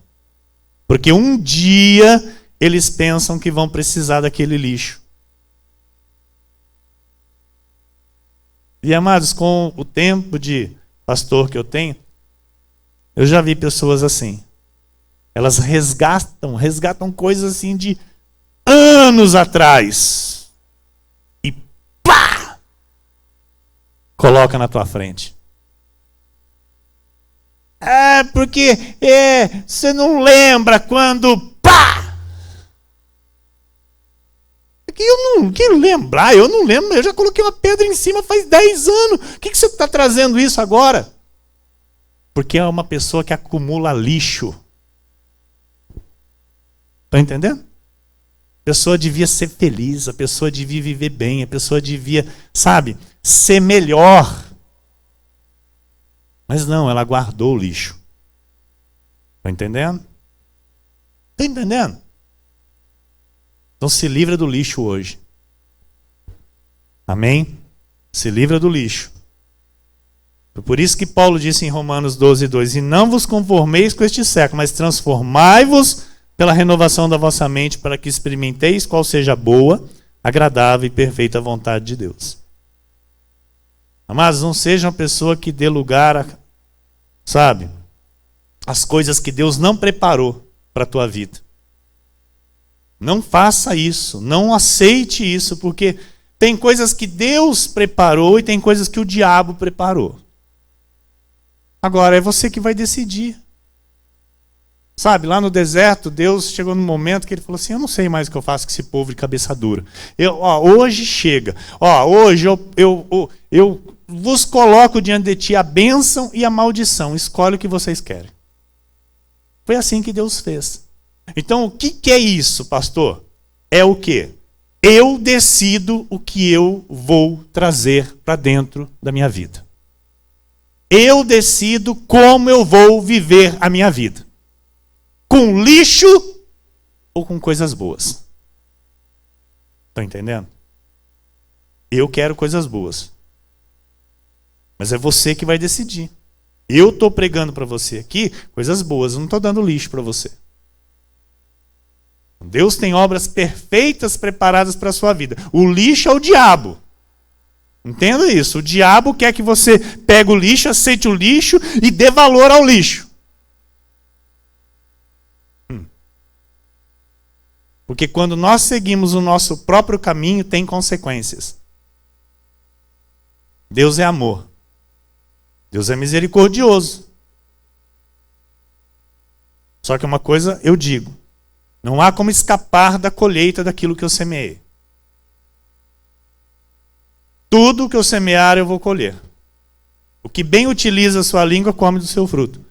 Porque um dia eles pensam que vão precisar daquele lixo. E amados, com o tempo de pastor que eu tenho, eu já vi pessoas assim. Elas resgatam coisas assim de anos atrás. E pá! Coloca na tua frente. Porque você não lembra quando pá! Porque eu não quero lembrar, eu não lembro, eu já coloquei uma pedra em cima faz 10 anos. Por que você está trazendo isso agora? Porque é uma pessoa que acumula lixo. Está entendendo? A pessoa devia ser feliz, a pessoa devia viver bem, a pessoa devia, sabe, ser melhor. Mas não, ela guardou o lixo. Está entendendo? Está entendendo? Então se livra do lixo hoje. Amém? Se livra do lixo. Por isso que Paulo disse em Romanos 12:2: e não vos conformeis com este século, mas transformai-vos pela renovação da vossa mente, para que experimenteis qual seja a boa, agradável e perfeita vontade de Deus. Amados, não seja uma pessoa que dê lugar sabe, as coisas que Deus não preparou para a tua vida. Não faça isso, não aceite isso, porque tem coisas que Deus preparou e tem coisas que o diabo preparou. Agora é você que vai decidir. Sabe, lá no deserto, Deus chegou num momento que ele falou assim: eu não sei mais o que eu faço com esse povo de cabeça dura. Hoje chega. Hoje eu vos coloco diante de ti a bênção e a maldição. Escolhe o que vocês querem. Foi assim que Deus fez. Então, o que é isso, pastor? É o quê? Eu decido o que eu vou trazer para dentro da minha vida. Eu decido como eu vou viver a minha vida. Com lixo ou com coisas boas? Estão entendendo? Eu quero coisas boas. Mas é você que vai decidir. Eu estou pregando para você aqui coisas boas, eu não estou dando lixo para você. Deus tem obras perfeitas preparadas para a sua vida. O lixo é o diabo. Entenda isso. O diabo quer que você pegue o lixo, aceite o lixo e dê valor ao lixo. Porque quando nós seguimos o nosso próprio caminho, tem consequências. Deus é amor. Deus é misericordioso. Só que uma coisa eu digo: não há como escapar da colheita daquilo que eu semeei. Tudo que eu semear eu vou colher. O que bem utiliza a sua língua come do seu fruto.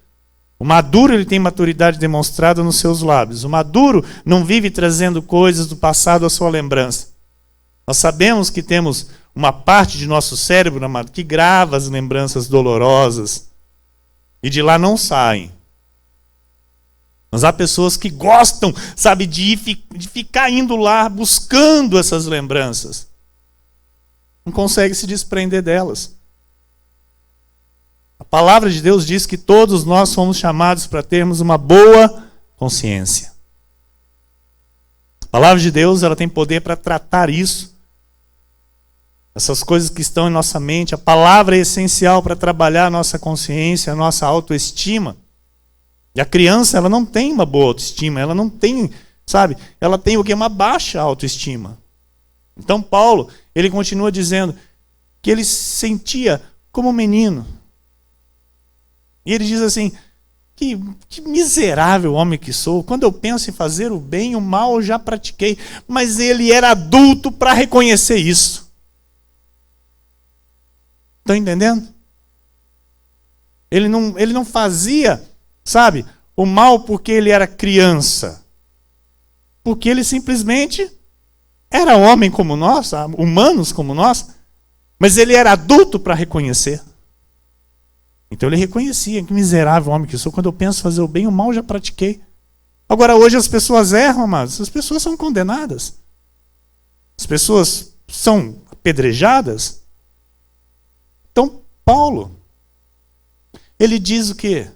O maduro ele tem maturidade demonstrada nos seus lábios. O maduro não vive trazendo coisas do passado à sua lembrança. Nós sabemos que temos uma parte de nosso cérebro, amado, que grava as lembranças dolorosas e de lá não saem. Mas há pessoas que gostam, sabe, de ficar indo lá buscando essas lembranças. Não consegue se desprender delas. A palavra de Deus diz que todos nós fomos chamados para termos uma boa consciência. A palavra de Deus, ela tem poder para tratar isso. Essas coisas que estão em nossa mente. A palavra é essencial para trabalhar a nossa consciência, a nossa autoestima. E a criança, ela não tem uma boa autoestima, ela não tem, sabe, ela tem o quê? Uma baixa autoestima. Então Paulo, ele continua dizendo que ele se sentia como um menino. E ele diz assim: que miserável homem que sou, quando eu penso em fazer o bem, o mal eu já pratiquei. Mas ele era adulto para reconhecer isso. Estão entendendo? Ele não fazia, sabe, o mal porque ele era criança? Porque ele simplesmente era homem como nós, humanos como nós, mas ele era adulto para reconhecer. Então ele reconhecia: que miserável homem que sou, quando eu penso fazer o bem, o mal já pratiquei. Agora hoje as pessoas erram, amados, as pessoas são condenadas. As pessoas são apedrejadas. Então Paulo, ele diz o quê?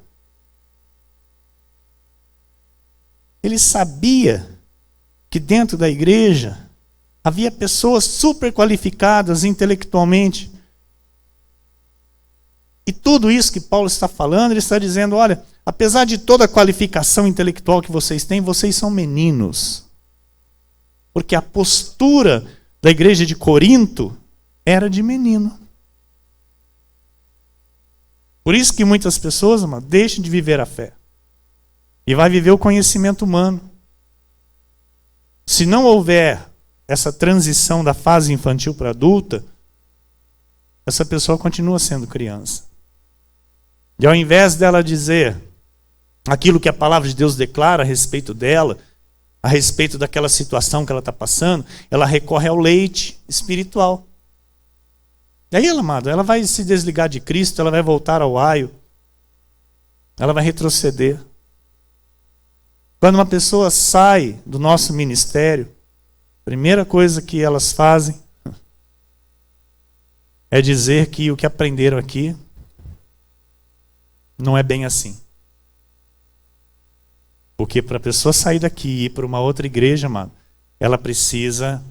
Ele sabia que dentro da igreja havia pessoas super qualificadas intelectualmente. E tudo isso que Paulo está falando, ele está dizendo: olha, apesar de toda a qualificação intelectual que vocês têm, vocês são meninos. Porque a postura da igreja de Corinto era de menino. Por isso que muitas pessoas, amado, deixam de viver a fé. E vai viver o conhecimento humano. Se não houver essa transição da fase infantil para adulta, essa pessoa continua sendo criança. E ao invés dela dizer aquilo que a palavra de Deus declara a respeito dela, a respeito daquela situação que ela está passando, ela recorre ao leite espiritual. E aí, amado, ela vai se desligar de Cristo, ela vai voltar ao aio, ela vai retroceder. Quando uma pessoa sai do nosso ministério, a primeira coisa que elas fazem é dizer que o que aprenderam aqui não é bem assim. Porque para a pessoa sair daqui e ir para uma outra igreja, amado, ela precisa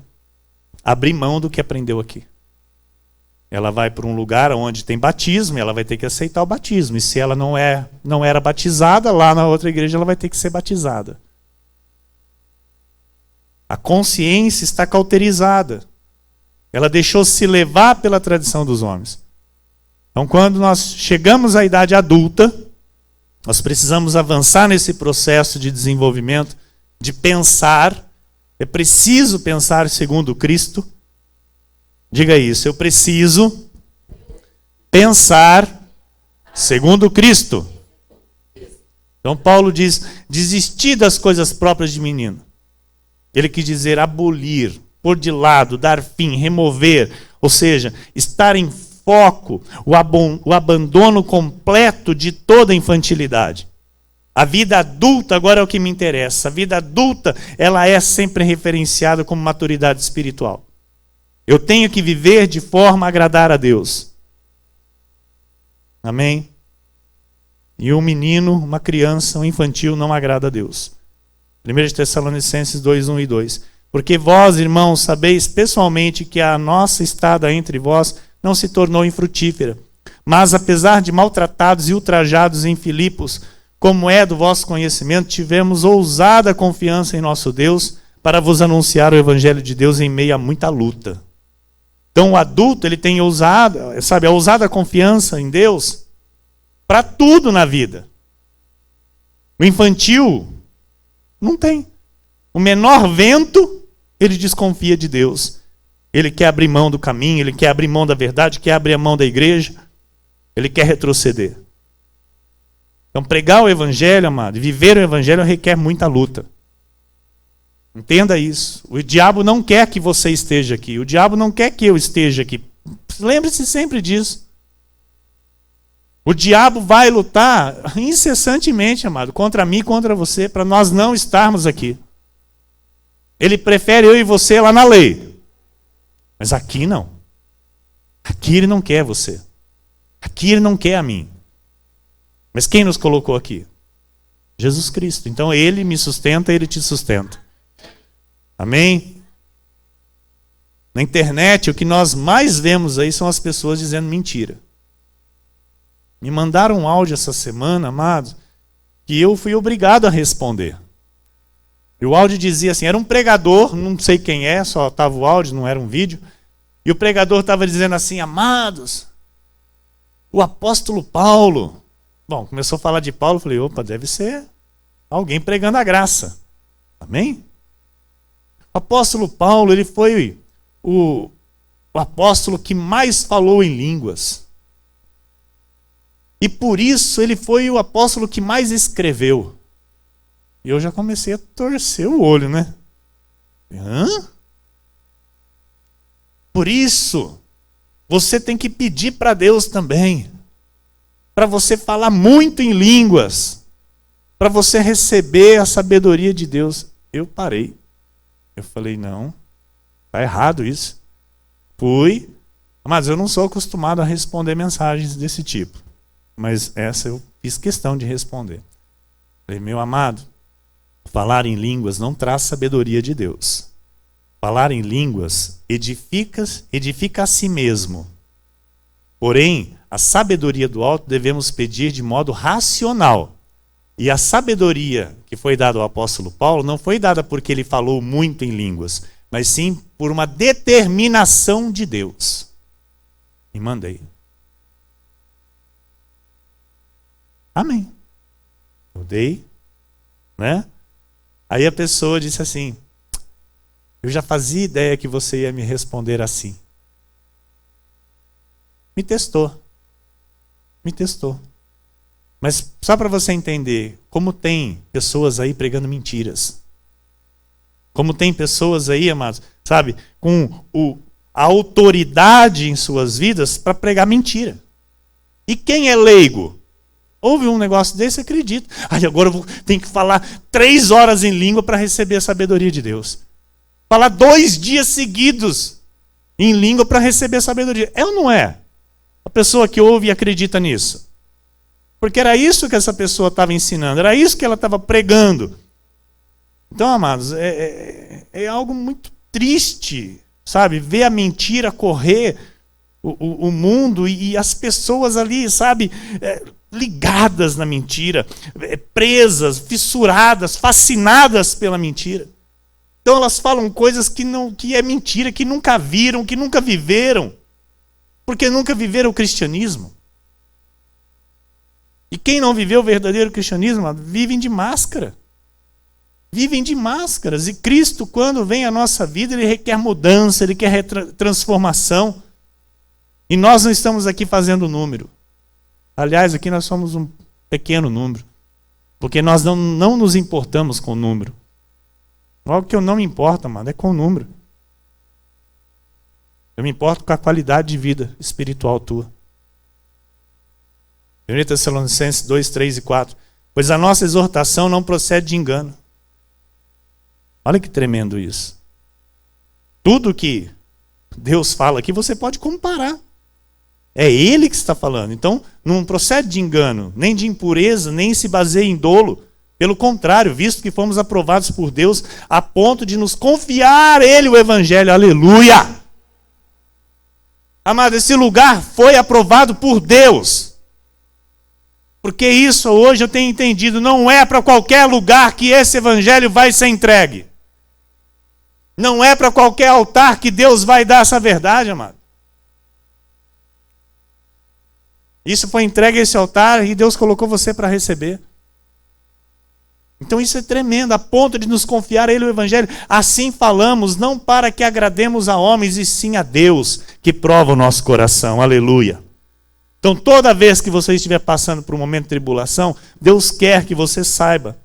abrir mão do que aprendeu aqui. Ela vai para um lugar onde tem batismo e ela vai ter que aceitar o batismo. E se ela não era batizada, lá na outra igreja ela vai ter que ser batizada. A consciência está cauterizada. Ela deixou-se levar pela tradição dos homens. Então, quando nós chegamos à idade adulta, nós precisamos avançar nesse processo de desenvolvimento, de pensar. É preciso pensar segundo Cristo. Diga isso: eu preciso pensar segundo Cristo. Então Paulo diz: desistir das coisas próprias de menino. Ele quis dizer abolir, pôr de lado, dar fim, remover, ou seja, estar em foco, o abandono completo de toda infantilidade. A vida adulta agora é o que me interessa. A vida adulta, ela é sempre referenciada como maturidade espiritual. Eu tenho que viver de forma a agradar a Deus. Amém? E um menino, uma criança, um infantil não agrada a Deus. 1 Tessalonicenses 2, 1 e 2. Porque vós, irmãos, sabeis pessoalmente que a nossa estada entre vós não se tornou infrutífera. Mas, apesar de maltratados e ultrajados em Filipos, como é do vosso conhecimento, tivemos ousada confiança em nosso Deus para vos anunciar o Evangelho de Deus em meio a muita luta. Então o adulto, ele tem a ousada confiança em Deus para tudo na vida. O infantil não tem. O menor vento, ele desconfia de Deus. Ele quer abrir mão do caminho, ele quer abrir mão da verdade, quer abrir a mão da igreja, ele quer retroceder. Então pregar o Evangelho, amado, e viver o Evangelho requer muita luta. Entenda isso. O diabo não quer que você esteja aqui. O diabo não quer que eu esteja aqui. Lembre-se sempre disso. O diabo vai lutar incessantemente, amado, contra mim e contra você, para nós não estarmos aqui. Ele prefere eu e você lá na lei. Mas aqui não. Aqui ele não quer você. Aqui ele não quer a mim. Mas quem nos colocou aqui? Jesus Cristo. Então ele me sustenta, ele te sustenta. Amém? Na internet, o que nós mais vemos aí são as pessoas dizendo mentira. Me mandaram um áudio essa semana, amados, que eu fui obrigado a responder. E o áudio dizia assim, era um pregador, não sei quem é, só estava o áudio, não era um vídeo. E o pregador estava dizendo assim, amados, o apóstolo Paulo. Bom, começou a falar de Paulo, eu falei, opa, deve ser alguém pregando a graça. Amém? O apóstolo Paulo, ele foi o apóstolo que mais falou em línguas. E por isso ele foi o apóstolo que mais escreveu. E eu já comecei a torcer o olho, né? Hã? Por isso, você tem que pedir para Deus também, para você falar muito em línguas, para você receber a sabedoria de Deus. Eu parei. Eu falei, não, está errado isso. Fui, mas eu não sou acostumado a responder mensagens desse tipo. Mas essa eu fiz questão de responder. Falei, meu amado, falar em línguas não traz sabedoria de Deus. Falar em línguas edifica a si mesmo. Porém, a sabedoria do alto devemos pedir de modo racional. E a sabedoria que foi dada ao apóstolo Paulo não foi dada porque ele falou muito em línguas, mas sim por uma determinação de Deus. E mandei. Amém. Eu dei, né? Aí a pessoa disse assim, eu já fazia ideia que você ia me responder assim. Me testou. Mas só para você entender, como tem pessoas aí pregando mentiras. Como tem pessoas aí, amados, sabe, com a autoridade em suas vidas para pregar mentira. E quem é leigo? Ouve um negócio desse, acredita. Aí agora eu tenho que falar 3 horas em língua para receber a sabedoria de Deus. Falar 2 dias seguidos em língua para receber a sabedoria. É ou não é? A pessoa que ouve e acredita nisso. Porque era isso que essa pessoa estava ensinando, era isso que ela estava pregando. Então, amados, é algo muito triste, sabe? Ver a mentira correr o mundo e as pessoas ali, sabe, ligadas na mentira, presas, fissuradas, fascinadas pela mentira. Então elas falam coisas que é mentira, que nunca viram, que nunca viveram, porque nunca viveram o cristianismo. E quem não viveu o verdadeiro cristianismo, vivem de máscara. Vivem de máscaras. E Cristo, quando vem à nossa vida, Ele requer mudança, Ele quer transformação. E nós não estamos aqui fazendo número. Aliás, aqui nós somos um pequeno número. Porque nós não nos importamos com o número. Algo que eu não me importo, amado, é com o número. Eu me importo com a qualidade de vida espiritual tua. 1 Tessalonicenses 2, 3 e 4. Pois a nossa exortação não procede de engano. Olha que tremendo isso. Tudo que Deus fala aqui, você pode comparar. É Ele que está falando. Então, não procede de engano, nem de impureza, nem se baseia em dolo. Pelo contrário, visto que fomos aprovados por Deus a ponto de nos confiar a Ele o Evangelho. Aleluia! Amado, esse lugar foi aprovado por Deus. Porque isso hoje eu tenho entendido, não é para qualquer lugar que esse Evangelho vai ser entregue. Não é para qualquer altar que Deus vai dar essa verdade, amado. Isso foi entregue a esse altar e Deus colocou você para receber. Então isso é tremendo, a ponto de nos confiar a Ele o Evangelho. Assim falamos, não para que agrademos a homens, e sim a Deus, que prova o nosso coração. Aleluia. Então toda vez que você estiver passando por um momento de tribulação, Deus quer que você saiba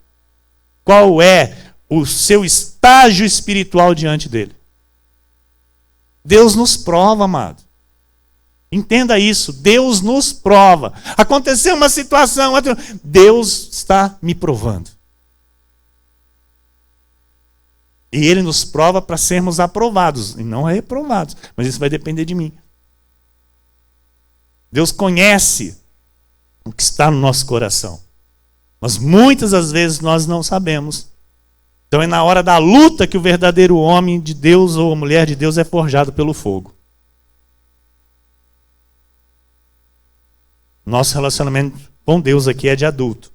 qual é o seu estágio espiritual diante dele. Deus nos prova, amado. Entenda isso, Deus nos prova. Aconteceu uma situação, Deus está me provando. E Ele nos prova para sermos aprovados, e não reprovados. Mas isso vai depender de mim. Deus conhece o que está no nosso coração. Mas muitas das vezes nós não sabemos. Então é na hora da luta que o verdadeiro homem de Deus ou a mulher de Deus é forjado pelo fogo. Nosso relacionamento com Deus aqui é de adulto.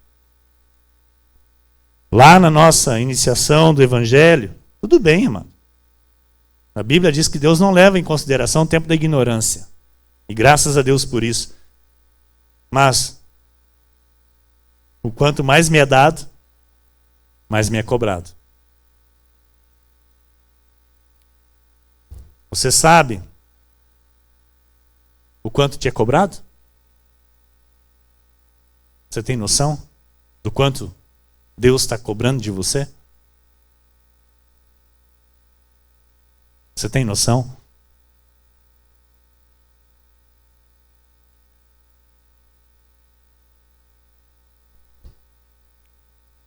Lá na nossa iniciação do Evangelho, tudo bem, irmão. A Bíblia diz que Deus não leva em consideração o tempo da ignorância. E graças a Deus por isso. Mas, o quanto mais me é dado, mais me é cobrado. Você sabe o quanto te é cobrado? Você tem noção do quanto Deus está cobrando de você? Você tem noção?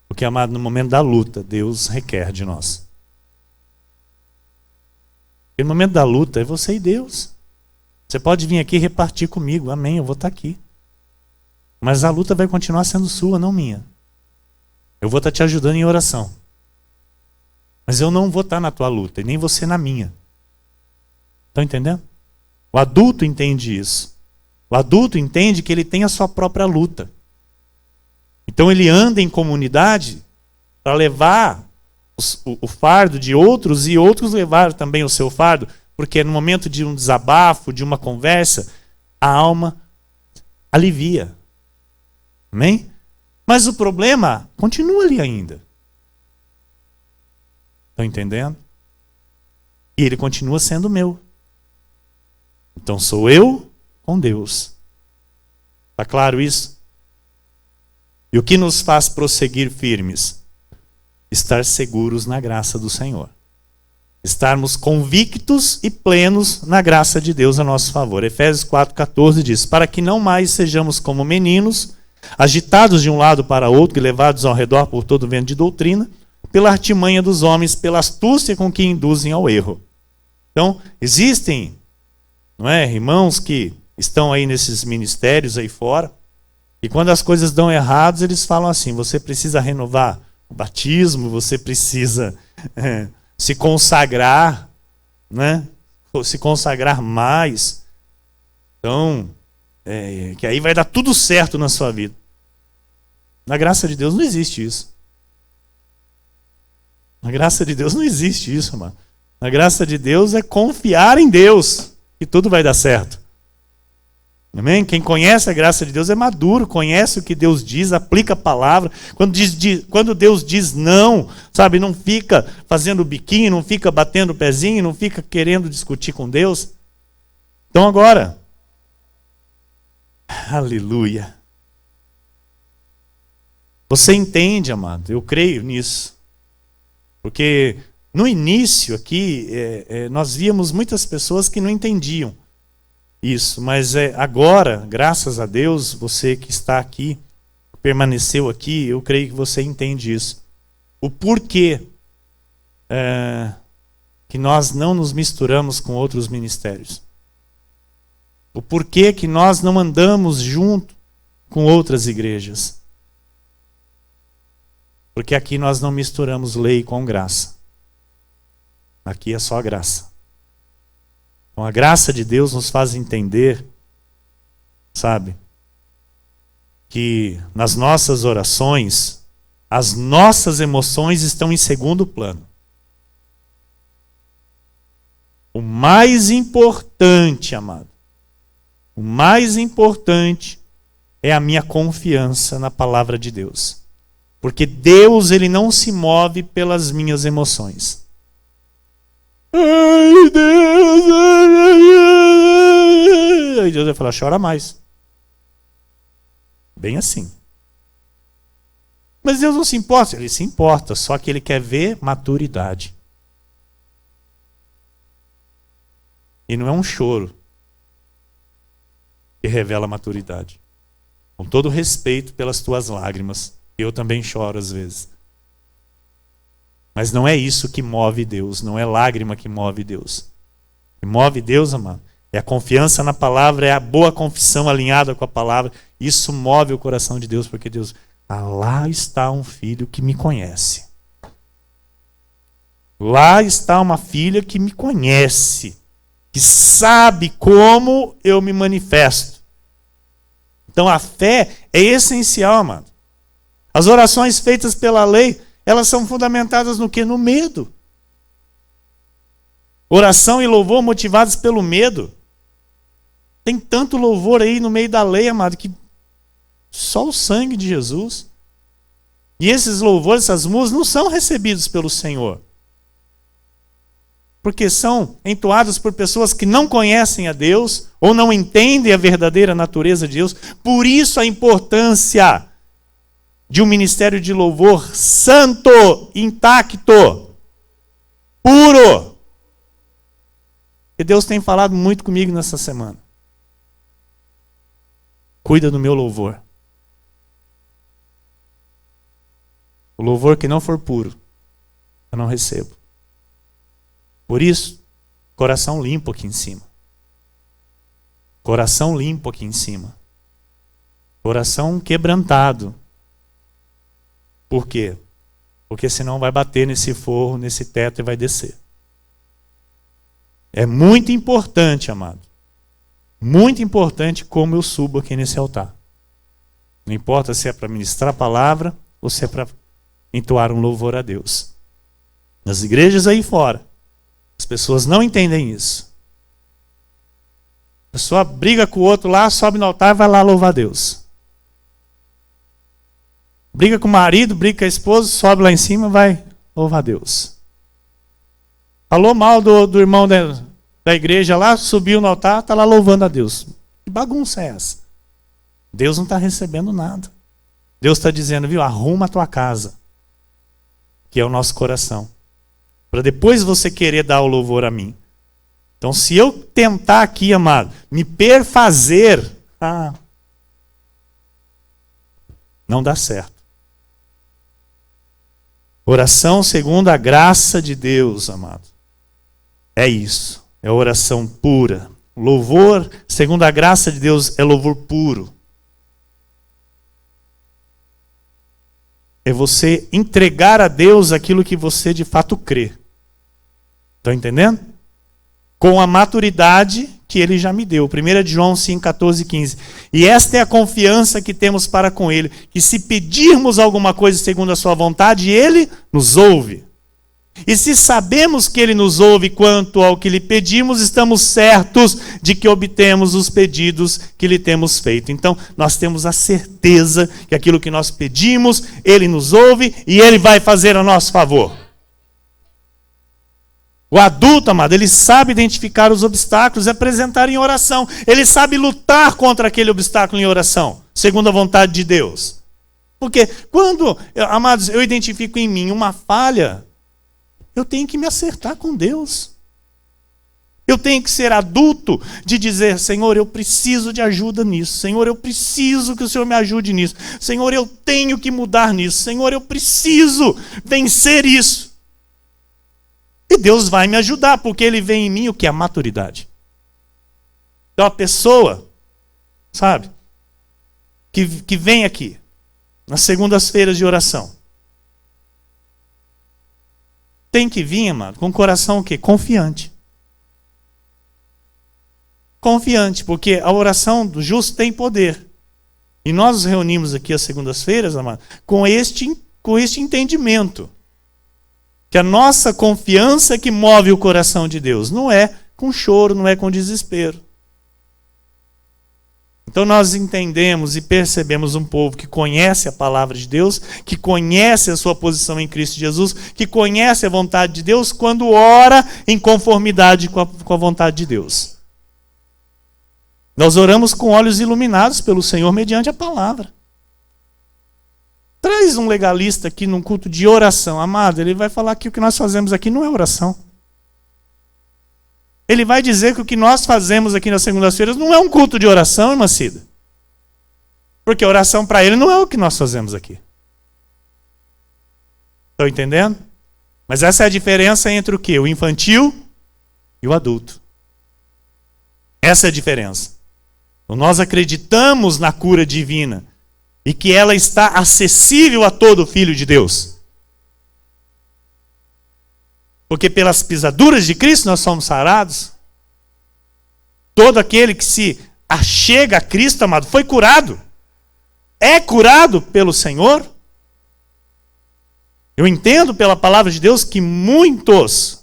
Porque, amado, no momento da luta, Deus requer de nós. E no momento da luta é você e Deus. Você pode vir aqui repartir comigo, amém, eu vou estar aqui. Mas a luta vai continuar sendo sua, não minha. Eu vou estar te ajudando em oração. Mas eu não vou estar na tua luta, e nem você na minha. Estão entendendo? O adulto entende isso. O adulto entende que ele tem a sua própria luta. Então ele anda em comunidade para levar o fardo de outros e outros levar também o seu fardo, porque no momento de um desabafo, de uma conversa, a alma alivia. Amém? Mas o problema continua ali ainda. Estão entendendo? E ele continua sendo meu. Então sou eu com Deus. Está claro isso? E o que nos faz prosseguir firmes? Estar seguros na graça do Senhor. Estarmos convictos e plenos na graça de Deus a nosso favor. Efésios 4,14 diz: para que não mais sejamos como meninos, agitados de um lado para outro e levados ao redor por todo vento de doutrina, pela artimanha dos homens, pela astúcia com que induzem ao erro. Então, existem, não é, irmãos que estão aí nesses ministérios aí fora, e quando as coisas dão errados, eles falam assim: você precisa renovar o batismo, você precisa se consagrar, né? Se consagrar mais. Então, que aí vai dar tudo certo na sua vida. Na graça de Deus não existe isso. Na graça de Deus não existe isso, mano. Na graça de Deus é confiar em Deus, que tudo vai dar certo. Amém? Quem conhece a graça de Deus é maduro, conhece o que Deus diz, aplica a palavra. Quando Deus diz não, sabe, não fica fazendo biquinho, não fica batendo o pezinho, não fica querendo discutir com Deus. Então agora, aleluia. Você entende, amado? Eu creio nisso. Porque no início aqui, nós víamos muitas pessoas que não entendiam isso, mas agora, graças a Deus, você que está aqui, permaneceu aqui, eu creio que você entende isso. O porquê que nós não nos misturamos com outros ministérios. O porquê que nós não andamos junto com outras igrejas. Porque aqui nós não misturamos lei com graça. Aqui é só graça. Então a graça de Deus nos faz entender, sabe, que nas nossas orações, as nossas emoções estão em segundo plano. O mais importante, amado, o mais importante é a minha confiança na palavra de Deus. Porque Deus, ele não se move pelas minhas emoções. Ai, Deus! Aí Deus vai falar: chora mais. Bem assim. Mas Deus não se importa. Ele se importa, só que ele quer ver maturidade. E não é um choro que revela maturidade. Com todo respeito pelas tuas lágrimas. Eu também choro às vezes. Mas não é isso que move Deus. Não é lágrima que move Deus. O que move Deus, amado, é a confiança na palavra, é a boa confissão alinhada com a palavra. Isso move o coração de Deus, porque Deus... lá está um filho que me conhece. Lá está uma filha que me conhece. Que sabe como eu me manifesto. Então a fé é essencial, amado. As orações feitas pela lei, elas são fundamentadas no quê? No medo. Oração e louvor motivados pelo medo. Tem tanto louvor aí no meio da lei, amado, que só o sangue de Jesus. E esses louvores, essas músicas, não são recebidos pelo Senhor. Porque são entoados por pessoas que não conhecem a Deus, ou não entendem a verdadeira natureza de Deus. Por isso a importância de um ministério de louvor santo, intacto, puro. E Deus tem falado muito comigo nessa semana. Cuida do meu louvor. O louvor que não for puro, eu não recebo. Por isso, coração limpo aqui em cima. Coração limpo aqui em cima. Coração quebrantado. Por quê? Porque senão vai bater nesse forro, nesse teto e vai descer. É muito importante, amado. Muito importante como eu subo aqui nesse altar. Não importa se é para ministrar a palavra ou se é para entoar um louvor a Deus. Nas igrejas aí fora, as pessoas não entendem isso. A pessoa briga com o outro lá, sobe no altar e vai lá louvar a Deus. Briga com o marido, briga com a esposa, sobe lá em cima e vai louvar a Deus. Falou mal do irmão da igreja lá, subiu no altar, está lá louvando a Deus. Que bagunça é essa? Deus não está recebendo nada. Deus está dizendo, viu, arruma a tua casa, que é o nosso coração, para depois você querer dar o louvor a mim. Então, se eu tentar aqui, amado, me perfazer, não dá certo. Oração segundo a graça de Deus, amado. É isso. É oração pura. Louvor segundo a graça de Deus é louvor puro. É você entregar a Deus aquilo que você de fato crê. Estão entendendo? Com a maturidade que Ele já me deu. 1 João 5, 14 e 15. E esta é a confiança que temos para com Ele, que se pedirmos alguma coisa segundo a sua vontade, Ele nos ouve. E se sabemos que Ele nos ouve quanto ao que lhe pedimos, estamos certos de que obtemos os pedidos que lhe temos feito. Então, nós temos a certeza que aquilo que nós pedimos, Ele nos ouve e Ele vai fazer a nosso favor. O adulto, amado, ele sabe identificar os obstáculos e apresentar em oração. Ele sabe lutar contra aquele obstáculo em oração, segundo a vontade de Deus. Porque quando, amados, eu identifico em mim uma falha, eu tenho que me acertar com Deus. Eu tenho que ser adulto de dizer, Senhor, eu preciso de ajuda nisso. Senhor, eu preciso que o Senhor me ajude nisso. Senhor, eu tenho que mudar nisso. Senhor, eu preciso vencer isso. E Deus vai me ajudar, porque Ele vê em mim o que é a maturidade. Então a pessoa, sabe, que vem aqui, nas segundas-feiras de oração, tem que vir, amado, com o coração o quê? Confiante. Confiante, porque a oração do justo tem poder. E nós nos reunimos aqui às segundas-feiras, amado, com este entendimento. Que a nossa confiança é que move o coração de Deus. Não é com choro, não é com desespero. Então nós entendemos e percebemos um povo que conhece a palavra de Deus, que conhece a sua posição em Cristo Jesus, que conhece a vontade de Deus quando ora em conformidade com a vontade de Deus. Nós oramos com olhos iluminados pelo Senhor mediante a palavra. Traz um legalista aqui num culto de oração, amado, ele vai falar que o que nós fazemos aqui não é oração. Ele vai dizer que o que nós fazemos aqui nas segundas-feiras não é um culto de oração, irmã Cida. Porque a oração para ele não é o que nós fazemos aqui. Estão entendendo? Mas essa é a diferença entre o quê? O infantil e o adulto. Essa é a diferença. Então, nós acreditamos na cura divina. E que ela está acessível a todo filho de Deus. Porque pelas pisaduras de Cristo nós somos sarados. Todo aquele que se achega a Cristo, amado, foi curado. É curado pelo Senhor. Eu entendo pela palavra de Deus que muitos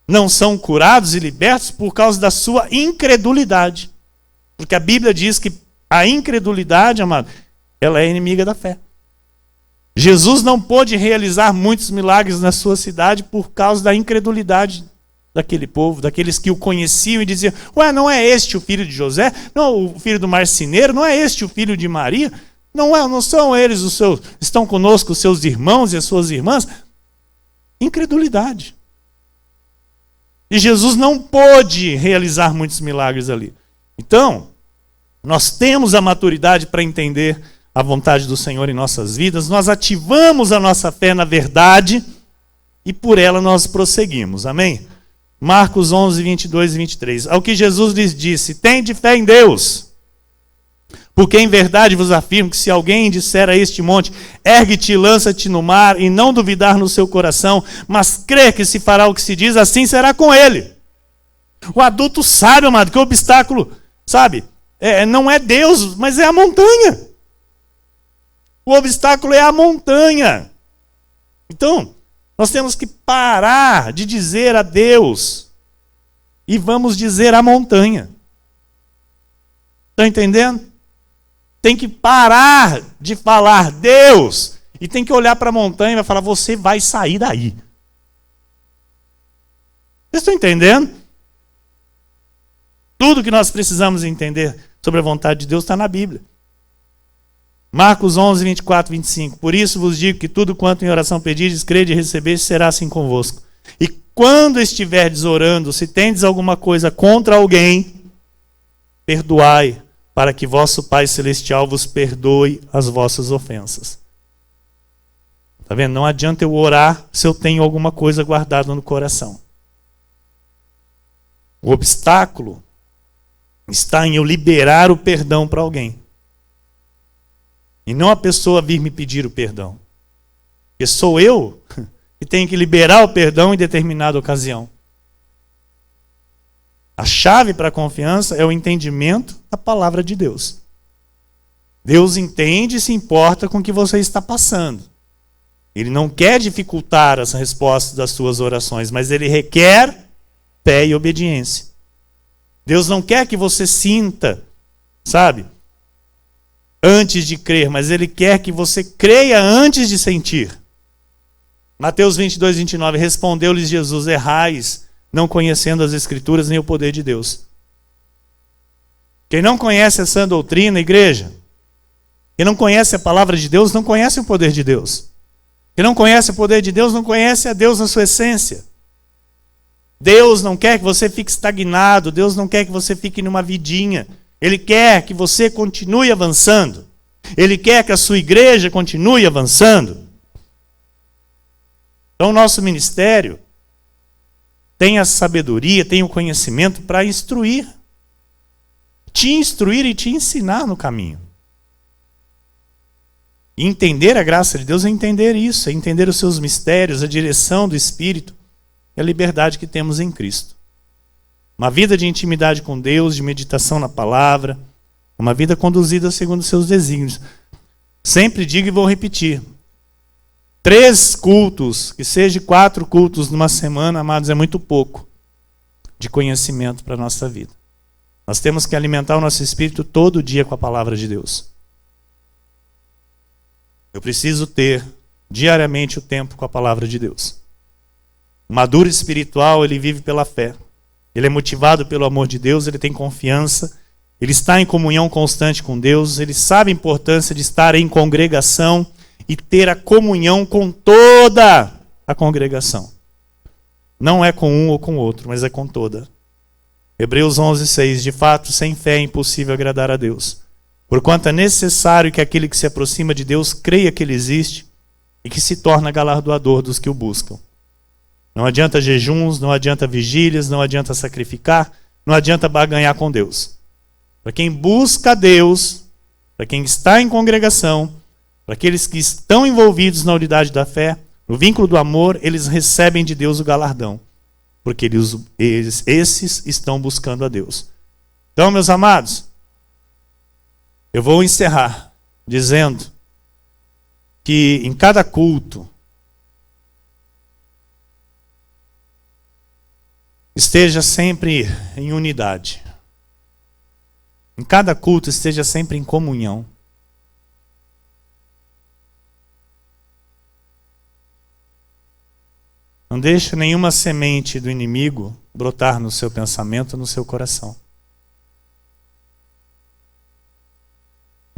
não são curados e libertos por causa da sua incredulidade. Porque a Bíblia diz que a incredulidade, amado, ela é inimiga da fé. Jesus não pôde realizar muitos milagres na sua cidade por causa da incredulidade daquele povo, daqueles que o conheciam e diziam, ué, não é este o filho de José? Não, o filho do marceneiro? Não é este o filho de Maria? Não são eles os seus, estão conosco os seus irmãos e as suas irmãs? Incredulidade. E Jesus não pôde realizar muitos milagres ali. Então, nós temos a maturidade para entender a vontade do Senhor em nossas vidas, nós ativamos a nossa fé na verdade e por ela nós prosseguimos. Amém? Marcos 11, 22 e 23. Ao que Jesus lhes disse: tende fé em Deus, porque em verdade vos afirmo que se alguém disser a este monte, ergue-te e lança-te no mar, e não duvidar no seu coração, mas crer que se fará o que se diz, assim será com ele. O adulto sabe, amado, que o obstáculo, sabe, não é Deus, mas é a montanha. O obstáculo é a montanha. Então, nós temos que parar de dizer a Deus e vamos dizer a montanha. Estão entendendo? Tem que parar de falar Deus e tem que olhar para a montanha e vai falar: você vai sair daí. Vocês estão entendendo? Tudo que nós precisamos entender sobre a vontade de Deus está na Bíblia. Marcos 11, 24 e 25. Por isso vos digo que tudo quanto em oração pedides, crede e recebeste, será assim convosco. E quando estiverdes orando, se tendes alguma coisa contra alguém, perdoai, para que vosso Pai Celestial vos perdoe as vossas ofensas. Está vendo? Não adianta eu orar se eu tenho alguma coisa guardada no coração. O obstáculo está em eu liberar o perdão para alguém. E não a pessoa vir me pedir o perdão. Porque sou eu que tenho que liberar o perdão em determinada ocasião. A chave para a confiança é o entendimento da palavra de Deus. Deus entende e se importa com o que você está passando. Ele não quer dificultar as respostas das suas orações, mas ele requer fé e obediência. Deus não quer que você sinta, sabe, antes de crer, mas ele quer que você creia antes de sentir. Mateus 22, 29, respondeu-lhes Jesus: errais, não conhecendo as Escrituras nem o poder de Deus. Quem não conhece essa doutrina, igreja, quem não conhece a palavra de Deus, não conhece o poder de Deus. Quem não conhece o poder de Deus, não conhece a Deus na sua essência. Deus não quer que você fique estagnado, Deus não quer que você fique numa vidinha. Ele quer que você continue avançando. Ele quer que a sua igreja continue avançando. Então, o nosso ministério tem a sabedoria, tem o conhecimento para instruir. Te instruir e te ensinar no caminho. E entender a graça de Deus é entender isso, é entender os seus mistérios, a direção do Espírito e a liberdade que temos em Cristo. Uma vida de intimidade com Deus, de meditação na palavra, uma vida conduzida segundo os seus desígnios. Sempre digo e vou repetir: 3 cultos, que seja 4 cultos numa semana, amados, é muito pouco de conhecimento para a nossa vida. Nós temos que alimentar o nosso espírito todo dia com a palavra de Deus. Eu preciso ter diariamente o tempo com a palavra de Deus. O maduro espiritual, ele vive pela fé. Ele é motivado pelo amor de Deus, ele tem confiança, ele está em comunhão constante com Deus, ele sabe a importância de estar em congregação e ter a comunhão com toda a congregação. Não é com um ou com outro, mas é com toda. Hebreus 11, 6. De fato, sem fé é impossível agradar a Deus. Porquanto é necessário que aquele que se aproxima de Deus creia que Ele existe e que se torna galardoador dos que o buscam. Não adianta jejuns, não adianta vigílias, não adianta sacrificar, não adianta barganhar com Deus. Para quem busca Deus, para quem está em congregação, para aqueles que estão envolvidos na unidade da fé, no vínculo do amor, eles recebem de Deus o galardão. Porque esses estão buscando a Deus. Então, meus amados, eu vou encerrar dizendo que em cada culto esteja sempre em unidade. Em cada culto esteja sempre em comunhão. Não deixe nenhuma semente do inimigo brotar no seu pensamento, no seu coração.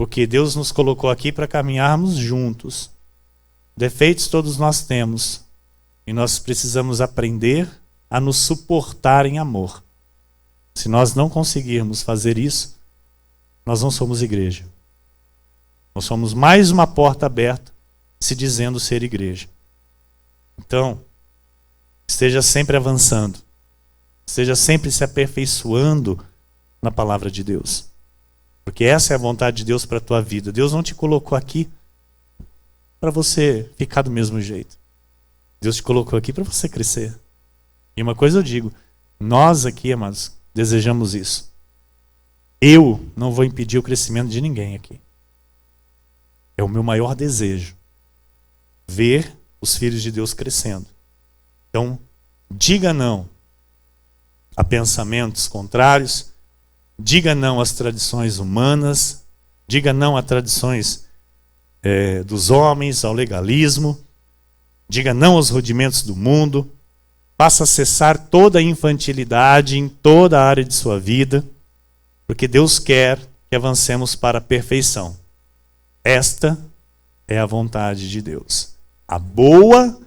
Porque Deus nos colocou aqui para caminharmos juntos. Defeitos todos nós temos. E nós precisamos aprender a nos suportar em amor. Se nós não conseguirmos fazer isso, nós não somos igreja. Nós somos mais uma porta aberta, se dizendo ser igreja. Então, esteja sempre avançando. Esteja sempre se aperfeiçoando na palavra de Deus. Porque essa é a vontade de Deus para a tua vida. Deus não te colocou aqui para você ficar do mesmo jeito. Deus te colocou aqui para você crescer. E uma coisa eu digo, nós aqui, amados, desejamos isso. Eu não vou impedir o crescimento de ninguém aqui. É o meu maior desejo. Ver os filhos de Deus crescendo. Então, diga não a pensamentos contrários. Diga não às tradições humanas. Diga não a tradições dos homens, ao legalismo. Diga não aos rudimentos do mundo. Faça cessar toda a infantilidade em toda a área de sua vida, porque Deus quer que avancemos para a perfeição. Esta é a vontade de Deus. A boa,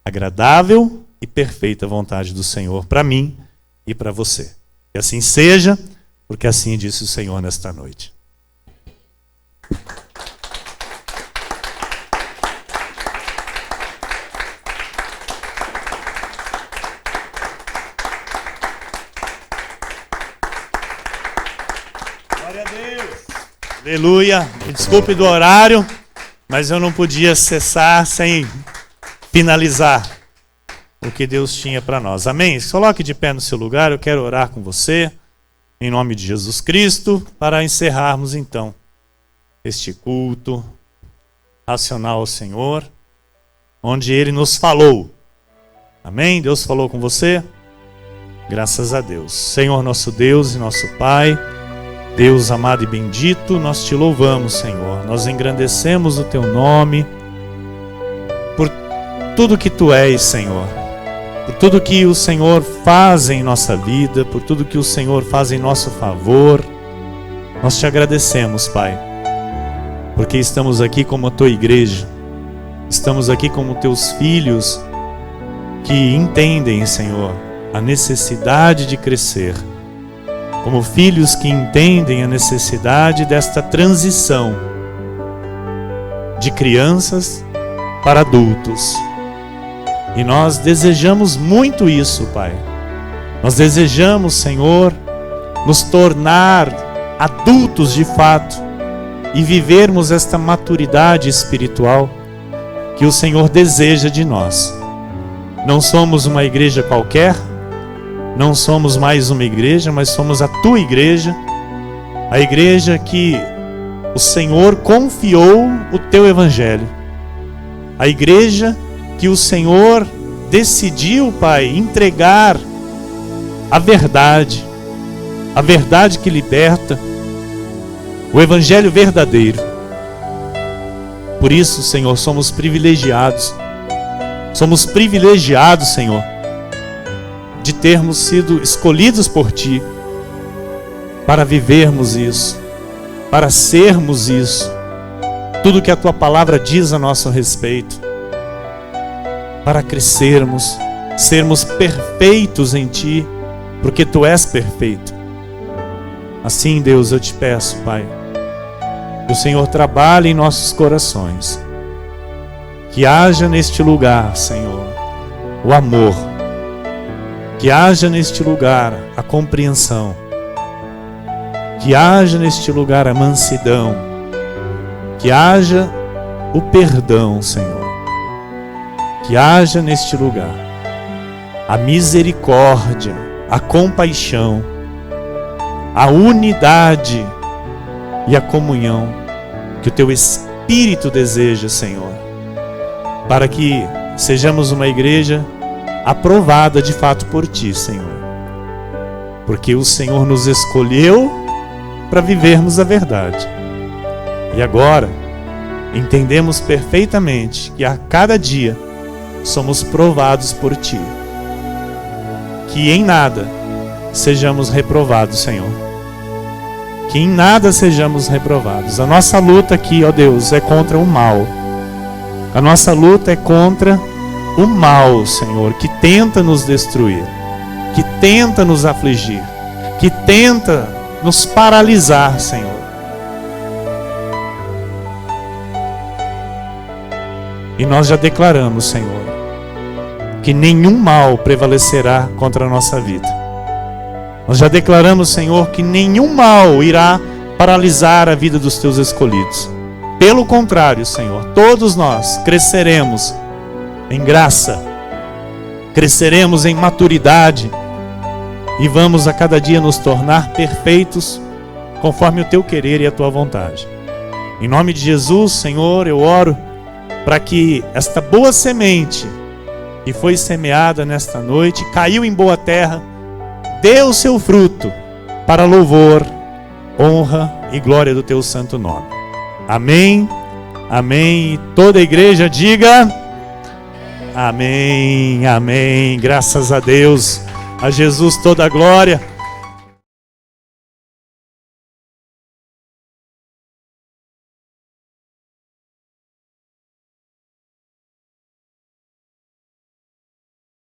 agradável e perfeita vontade do Senhor para mim e para você. Que assim seja, porque assim disse o Senhor nesta noite. Glória a Deus. Aleluia. Me desculpe do horário, mas eu não podia cessar sem finalizar o que Deus tinha para nós. Amém? Se coloque de pé no seu lugar, eu quero orar com você, em nome de Jesus Cristo, para encerrarmos então este culto racional ao Senhor, onde Ele nos falou. Amém? Deus falou com você? Graças a Deus. Senhor nosso Deus e nosso Pai, Deus amado e bendito, nós te louvamos, Senhor. Nós engrandecemos o teu nome por tudo que tu és, Senhor. Por tudo que o Senhor faz em nossa vida, por tudo que o Senhor faz em nosso favor. Nós te agradecemos, Pai, porque estamos aqui como a tua igreja. Estamos aqui como teus filhos que entendem, Senhor, a necessidade de crescer. Como filhos que entendem a necessidade desta transição de crianças para adultos. E nós desejamos muito isso, Pai. Nós desejamos, Senhor, nos tornar adultos de fato e vivermos esta maturidade espiritual que o Senhor deseja de nós. Não somos uma igreja qualquer, não somos mais uma igreja, mas somos a tua igreja, a igreja que o Senhor confiou o teu evangelho, a igreja que o Senhor decidiu, Pai, entregar a verdade que liberta, o evangelho verdadeiro. Por isso, Senhor, somos privilegiados, Senhor, de termos sido escolhidos por Ti para vivermos isso, para sermos isso, tudo que a Tua palavra diz a nosso respeito, para crescermos, sermos perfeitos em Ti, porque Tu és perfeito. Assim, Deus, eu te peço, Pai, que o Senhor trabalhe em nossos corações, que haja neste lugar, Senhor, o amor, que haja neste lugar a compreensão, que haja neste lugar a mansidão, que haja o perdão, Senhor, que haja neste lugar a misericórdia, a compaixão, a unidade e a comunhão que o Teu Espírito deseja, Senhor, para que sejamos uma igreja aprovada de fato por Ti, Senhor, porque o Senhor nos escolheu para vivermos a verdade. E agora entendemos perfeitamente que a cada dia somos provados por Ti, que em nada sejamos reprovados, Senhor, que em nada sejamos reprovados. A nossa luta aqui, ó Deus, é contra o mal. A nossa luta é contra o mal, Senhor, que tenta nos destruir, que tenta nos afligir, que tenta nos paralisar, Senhor. E nós já declaramos, Senhor, que nenhum mal prevalecerá contra a nossa vida. Nós já declaramos, Senhor, que nenhum mal irá paralisar a vida dos teus escolhidos. Pelo contrário, Senhor, todos nós cresceremos em graça, cresceremos em maturidade e vamos a cada dia nos tornar perfeitos conforme o teu querer e a tua vontade. Em nome de Jesus, Senhor, eu oro para que esta boa semente que foi semeada nesta noite, caiu em boa terra, dê o seu fruto para louvor, honra e glória do teu santo nome. Amém, amém. E toda a igreja diga amém, amém. Graças a Deus, a Jesus toda a glória.